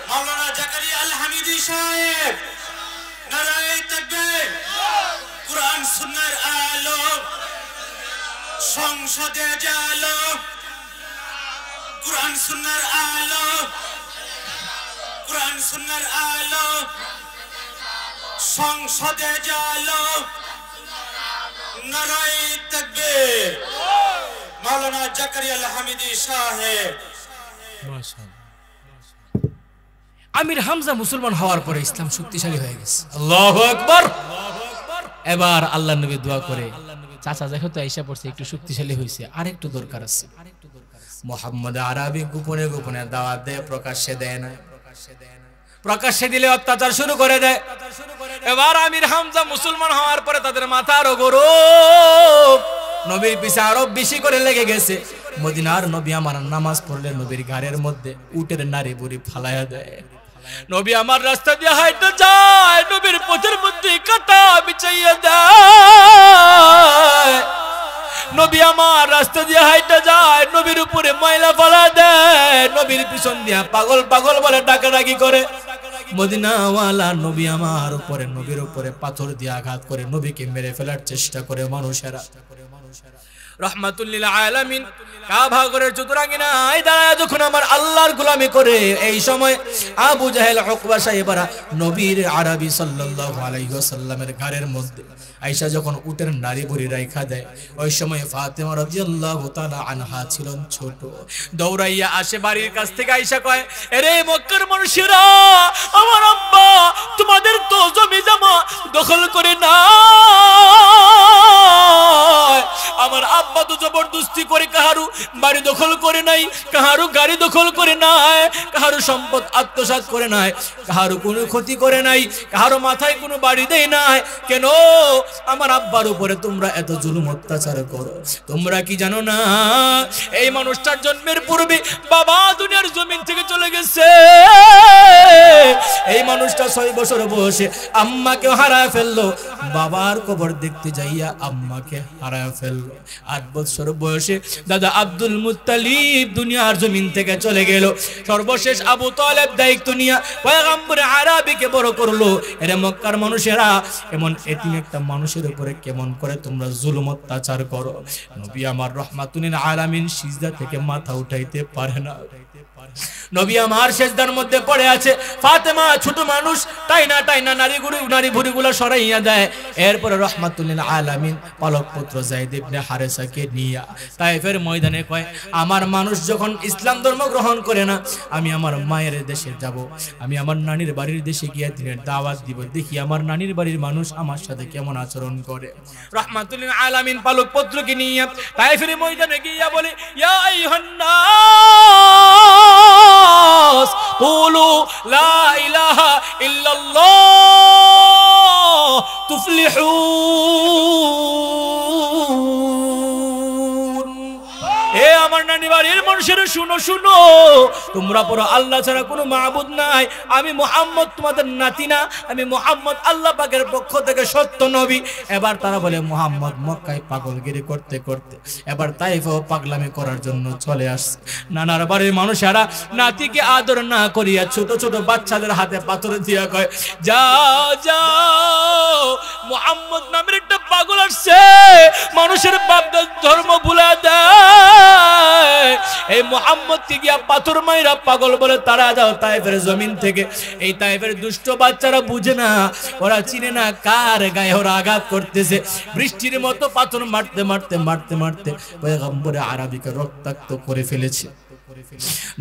মাওলানা জাকারিয়া আল হামিদি সাহেব, নারে তাকবীর। কোরআন সুন্নাহর আলো, সংসদে জ্বালো, কোরআন সুন্নাহর আলো, কোরআন সুন্নাহর আলো, সংসদে জ্বালো, নারে তাকবীর। মাওলানা জাকারিয়া আল হামিদি সাহেব। আমির হামজা মুসলমান হওয়ার পরে ইসলাম শক্তিশালী হয়ে গেছে। আল্লাহু আকবার। এবার আল্লাহর নবী দোয়া করে, চাচা যেহেতু আয়েশা পড়ছে একটু শক্তিশালী হয়েছে, আর একটু দরকার আছে। মুহাম্মদ আরবি গোপনে গোপনে দাওয়াত দেয়, প্রকাশ্যে দেয় না। প্রকাশ্যে দিলে অত্যাচার শুরু করে দেয়। এবার আমির হামজা মুসলমান হওয়ার পরে তাদের মাথা আরো গরম, নবীর পিছে আরো বেশি করে লেগে গেছে। মদিনার নবী আমার নামাজ পড়লে নবীর ঘাড়ের মধ্যে উটের নারী বুড়ি ফালাইয়া দেয়। নবী আমার রাস্তা দিয়ে হাইটে যায়, নবীর পথের মধ্যে কাটা বিছাইয়া দেয়। নবী আমার রাস্তা দিয়ে হাইটে যায়, নবীর উপরে ময়লা ফালা দেয়। নবীর পিছন দিয়া পাগল পাগল বলে ডাকাডাকি করে। মদিনাওয়ালা নবী আমার উপরে, নবীর উপরে পাথর দিয়ে আঘাত করে নবীকে মেরে ফেলার চেষ্টা করে মানুষেরা। রহমাতুল লিল আলামিন কাবা ঘরের চতুরাঙ্গিনায় দাঁড়ায় যখন আমার আল্লাহর গোলামি করে, এই সময় আবু জাহেল উকবা সাহেবরা নবীর আরবি সাল্লাল্লাহু আলাইহি ওয়াসাল্লামের ঘরের মধ্যে আয়েশা যখন উটের নারী ভুরি রাইখা দেয়, ওই সময় ফাতেমা রাদিয়াল্লাহু তাআলা আনহা ছিলেন ছোট। দৌড়াইয়া আসে বাড়ির কাছ থেকে, আয়েশা কয়, এরে মক্কার মানুষেরা, আমার আব্বা তোমাদের তো জমি জমা দখল করে না, আমার আব্বা তো জবরদস্তি করে কাহারু বাড়ি দখল করে নাই, কাহারু গাড়ি দখল করে নাই, কাহারু সম্পদ আত্মসাৎ করে নাই, কাহারু কোনো ক্ষতি করে নাই, কাহারু মাথায় কোনো বাড়ি দেয় নাই। কেন আমার আব্বার উপরে তোমরা এত জুলুম অত্যাচার করো? তোমরা কি জানো না এই মানুষটার জন্মের পূর্বে বাবা দুনিয়ার জমিন থেকে চলে গেছে? এই মানুষটা 6 বছর বয়সে আম্মাকে হারায় ফেললো, বাবার কবর দেখতে যাইয়া আম্মাকে হারায় ফেললো। 8 বছর বয়সে দাদা আব্দুল মুত্তালিব দুনিয়ার জমিন থেকে চলে গেল। সর্বশেষ আবু তালেব দায়িত্ব নিয়ে পয়গম্বর আরবিকে বড় করলো। এর মক্কার মানুষেরা এমন এতিম একটা মানুষের উপরে কেমন করে তোমরা জুলুম অত্যাচার করো? নবী আমার রহমাতুল লিল আলামিন সিজদা থেকে মাথা উঠাইতে পারে না। নবী আমার সিজদার মধ্যে পড়ে আছে। ফাতেমা ছোট মানুষ, টাইনা টাইনা নারী ভুঁড়িগুলো সরাইয়া দেয়। এরপরে রহমাতুল লিল আলামিন পালক পুত্র যায়েদ ইবনে হারেসাকে নিয়ে তায়েফের ময়দানে কয়, আমার মানুষ যখন ইসলাম ধর্ম গ্রহণ করে না, আমি আমার মায়ের দেশে যাব, আমি আমার নানির বাড়ির দেশে গিয়ে দিনের দাওয়াত দিব, দেখি আমার নানির বাড়ির মানুষ আমার সাথে কেমন আচরণ করে। রহমাতুল লিল আলামিন পালক পুত্রকে নিয়ে তায়েফের ময়দানে গিয়া বলে, ইয়া আইয়ুহান নাস কুলু লা ইলাহা ইল্লাল্লাহ তুফলিহুন। এ আমার নানি বাড়ির মানুষেরা শুনো শুনো, তোমরা পড়ো আল্লাহ ছাড়া কোনো মাবুদ নাই, আমি মুহাম্মদ তোমাদের নাতি না, আমি মুহাম্মদ আল্লাহ পাকের পক্ষ থেকে সত্য নবী। এবার তারা বলে মুহাম্মদ মক্কায় পাগলগিরি করতে করতে এবার তাইফেও পাগলামি করার জন্য চলে আসছে। নানার বাড়ির মানুষেরা নাতিকে আদর না করিয়া ছোট ছোট বাচ্চাদের হাতে পাথর দিয়া কয়, যাও যাও, মুহাম্মদ নামের একটা পাগল আসছে, মানুষের বাপদাদ ধর্ম ভুলা দেয়, এই মুহাম্মদকে গিয়া পাথর মাইরা পাগল বলে তারা যাও তায়েফের জমিন থেকে। এই তায়েফের দুষ্ট বাচ্চারা বুঝে না, ওরা চিনে না কার গায়ে ওরা আঘাত করতেছে। বৃষ্টির মতো পাথর মারতে মারতে মারতে মারতে পয়গম্বর আরবিকে রক্তাক্ত করে ফেলেছে।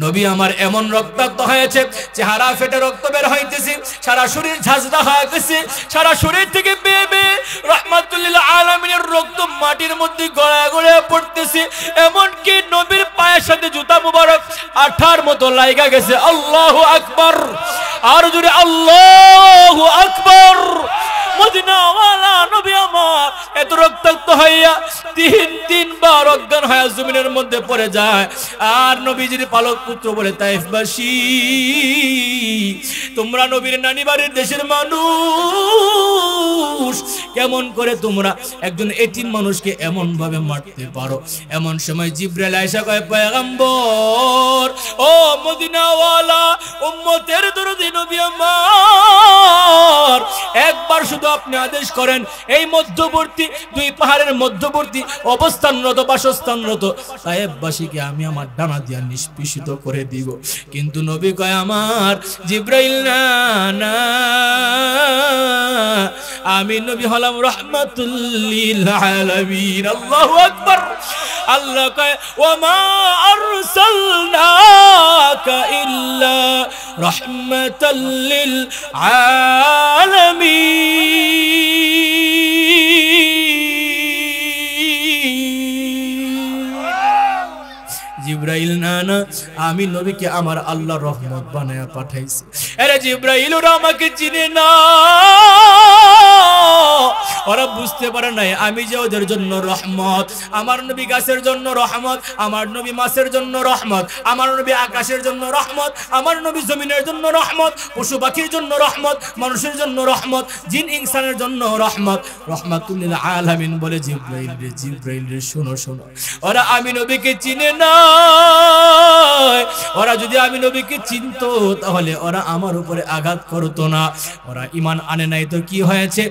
নবী আমার এমন রক্তাক্ত হয়েছে, চেহারা ফেটে রক্ত বের হইতেছে, সারা শরীর ঝাঁঝরা হয়ে গেছে, সারা শরীর থেকে বেয়ে বেয়ে রহমাতুল লিল আলামিনের রক্ত মাটির মধ্যে গড়ায় গড়ায় পড়তেছে। এমনকি নবীর পায়ের সাথে জুতা মুবারক আঠার মতো লাইগা গেছে। আল্লাহু আকবার, আর জোরে আল্লাহু আকবার। মদিনাওয়ালা নবী আমার এত রক্তাক্ত হইয়া তিনবার অজ্ঞান হয়ে জমিনের মধ্যে পড়ে যায়। আর নবীজির পালক পুত্র বলে, তায়েফবাসী তোমরা নবীর নানি বাড়ির দেশের মানুষ, কেমন করে তোমরা একজন এতিম মানুষকে এমন ভাবে মারতে পারো? এমন সময় জিবরাইল আয়েশা কয়, পয়গম্বর ও মদিনাওয়ালা উম্মতের দরদি নবী আমার, একবার শুধু আপনি আদেশ করেন, এই মধ্যবর্তী দুই পাহাড়ের মধ্যবর্তী অবস্থানরত বাসস্থানরত তায়েফবাসীকে আমি আমার ডানা দিয়া নিষ্পেষিত করে দিব। কিন্তু নবী কয়, আমার জিবরাইল না, আমি নবী হলাম রাহমাতুল লিল আলামিন। আল্লাহু আকবার। আল্লাহ কয়, ওমা আরসালনাকা ইল্লা রাহমাতাল লিল আলামিন। জিবরাইল না, আমি নবীকে আমার আল্লাহ রহমত বানায়া পাঠাইছি। আরে জিবরাইল ওরা আমাকে চিনে না, ওরা বুঝতে পারে নাই আমি যে ওদের জন্য রহমত। আমার নবী গাছের জন্য রহমত, আমার নবী মাছের জন্য রহমত, আমার নবী আকাশের জন্য রহমত, আমার নবী জমিনের জন্য রহমত, পশু পাখির জন্য রহমত, মানুষের জন্য রহমত, জিন ইনসানের জন্য রহমত। রহমাতুল লিল আলামিন বলে, জিবরাইল রে, জিবরাইল রে, শোনো শোনো, ওরা আমি নবীকে চিনে না, ওরা যদি আমি নবীকে চিনতো তাহলে ওরা আমার উপরে আঘাত করতো না। ওরা ঈমান আনে নাই তো কি হয়েছে,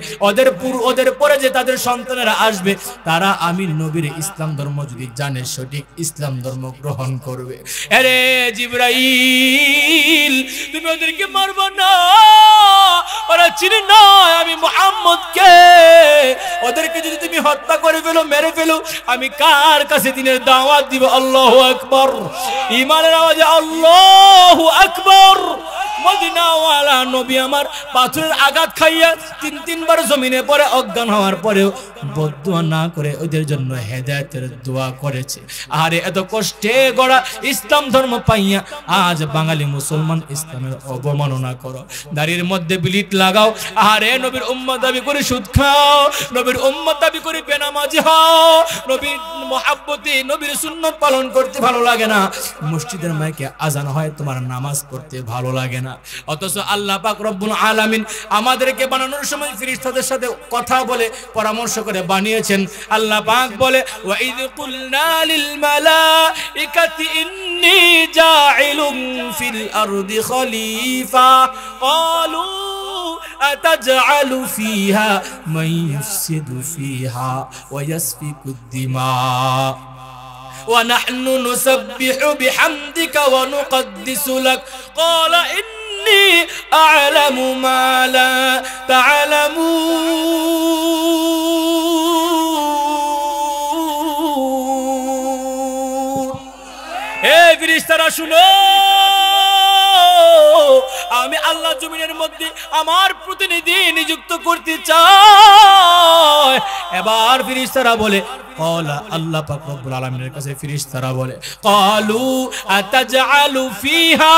ওদের পরে যে তাদের সন্তানেরা আসবে তারা আমি নবীর ইসলাম ধর্ম যদি জানে সঠিক ইসলাম ধর্ম গ্রহণ করবে। আরে জিবরাইল তুমি ওদেরকে মারবা না, ওরা চিনে না আমি মুহাম্মদকে। ওদেরকে যদি তুমি হত্যা করে ফেলো, মেরে ফেলো, আমি কার কাছে দিনের দাওয়াত দিব? আল্লাহু আকবার। ঈমানের আওয়াজে আল্লাহু আকবার। মদিনাওয়ালা নবী আমার পাথরের আঘাত খাইয়া তিনবার জমিনে পড়ে অজ্ঞান হওয়ার পরেও বদদুয়া না করে ওদের জন্য হেদায়েতের দোয়া করেছে। আরে এত কষ্টে গড়া ইসলাম ধর্ম পাইয়া আজ বাঙালি মুসলমান ইসলামের অবমাননা করো, দাড়ির মধ্যে বিলিট লাগাও, আরে নবীর উম্মত দাবি করে সুদ খাও, নবীর উম্মত দাবি করে বেনামাজি হও, নবীর মহাব্বতে নবীর সুন্নত পালন করতে ভালো লাগে না, মসজিদের মাইকে আজান হয় তোমার নামাজ পড়তে ভালো লাগে না। অথচ আল্লাহ পাক রব্বুল আলামিন আমাদেরকে বানানোর সময় ফেরেশতাদের সাথে কথা বলে পরামর্শ করে বানিয়েছেন। আল্লাহ পাক বলে ওয়া ইয কুলনা লিল মালাইকাতি ইন্নী জাইলুন ফিল আরদি খলিফা ক্বালু আতাজআলু ফিহা মান ইফসিদু ফিহা ওয়া ইয়াসফিকুদ দিমা ونحن نسبح بحمدك ونقدس لك قال إني أعلم ما لا تعلمون এই ফেরেশতারা শুনো, আমি আল্লাহ জমিনের মধ্যে আমার প্রতিনিধি নিযুক্ত করতে চাই। এবার ফেরেশতারা বলে আল্লাহ পাক রব্বুল আলামিনের কাছে ফেরেশতারা বলে ক্বালু আতাজআলু ফিহা,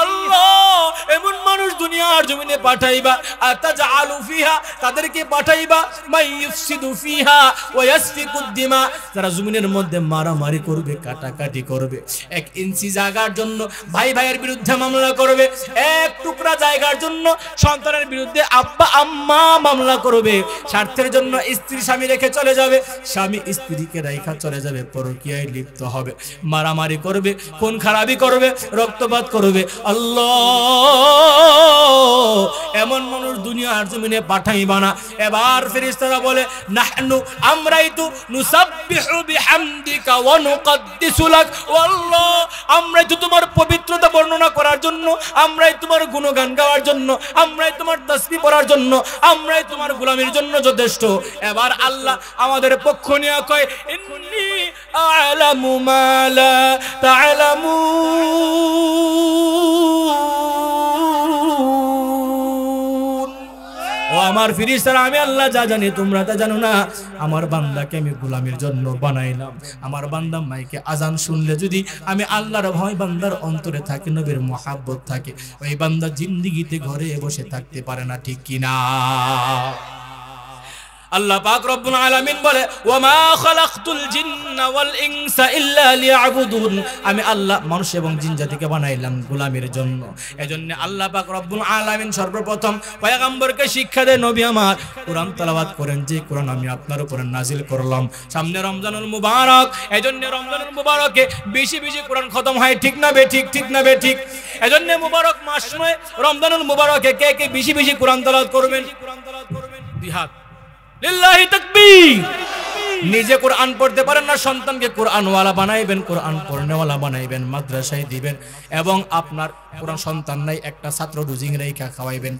আল্লাহ এমন মানুষ দুনিয়ার জমিনে পাঠাইবা, আতাজআলু ফিহা তাদেরকে পাঠাইবা, মান ইফসিদু ফিহা ওয়া ইয়াসফিকুদ দিমা যারা জমিনের মধ্যে মারামারি করবে, কাটাকাটি করবে, 1 ইঞ্চি জায়গার জন্য ভাই ভাইয়ের বিরুদ্ধে মামলা করবে, 1 টুকরা জায়গার জন্য সন্তানের বিরুদ্ধে আব্বা আম্মা মামলা করবে, স্বার্থের জন্য স্ত্রী স্বামী রেখে চলে যাবে, স্বামী স্ত্রীকে রাইখা চলে যাবে, পরকীয়ায় লিপ্ত হবে, মারামারি করবে, খুন খারাপি করবে, রক্তপাত করবে। আল্লাহ এমন মানুষ দুনিয়ার জমিনে পাঠাইবা না। এবার ফেরেশতারা বলে নাহনু আমরাইতু নুসাব্বিহু বিহামদিকা ওয়া নুকদ্দিসু লাক, আল্লাহ আমরাই তো তোমার পবিত্রতা বর্ণনা করার জন্য, আমরাই তোমার গুণগান গাওয়ার জন্য, আমরাই তোমার তাসবিহ পড়ার জন্য, আমরাই তোমার গোলামির জন্য যথেষ্ট। এবার আল্লাহ আমাদের পক্ষ নিয়ে কয় ইন্নী আ'লামু মা লা তা'লামুন। ও আমার ফেরেশতারা আমি আল্লাহ যা জানি তোমরা তা জানো না। আমার বান্দাকে আমি গোলামির জন্য বানাইলাম। আমার বান্দা মাইকে আজান শুনলে যদি আমি আল্লাহর ভয় বান্দার অন্তরে থাকে, নবীর মহব্বত থাকে, ওই বান্দা জিন্দেগিতে ঘরে বসে থাকতে পারে না, ঠিক কি না? আল্লাহ পাক রব্বুল আলামিন বলে ওয়া মা খালাকতুল জিন্না ওয়াল ইনসা ইল্লা লিয়াবুদুন, আমি আল্লাহ মানুষ এবং জিন জাতিকে বানাইলাম গোলামির জন্য। এজন্য আল্লাহ পাক রব্বুল আলামিন সর্বপ্রথম পয়গম্বরকে শিক্ষা দেয়, নবী আমার কোরআন তেলাওয়াত করেন, যে কোরআন আমি আপনার উপরে নাজিল করলাম। সামনে রমজানুল মুবারক, এজন্য রমজানুল মুবারকে বেশি বেশি কোরআন খতম হয়, ঠিক না বে ঠিক, ঠিক না বে ঠিক? এজন্য মুবারক মাসমে রমজানুল মুবারকে কে কে বেশি বেশি কোরআন তেলাওয়াত করবেন? দুই হাত, লিল্লাহি তাকবীর। নিজে কোরআন পড়তে পারেন না, সন্তানকে কোরআনওয়ালা বানাইবেন, কোরআন পড়নেওয়ালা বানাইবেন, মাদ্রাসায় দিবেন, এবং আপনার কোরআন সন্তান নাই একটা ছাত্র ডুজিং রেখা খাওয়াইবেন।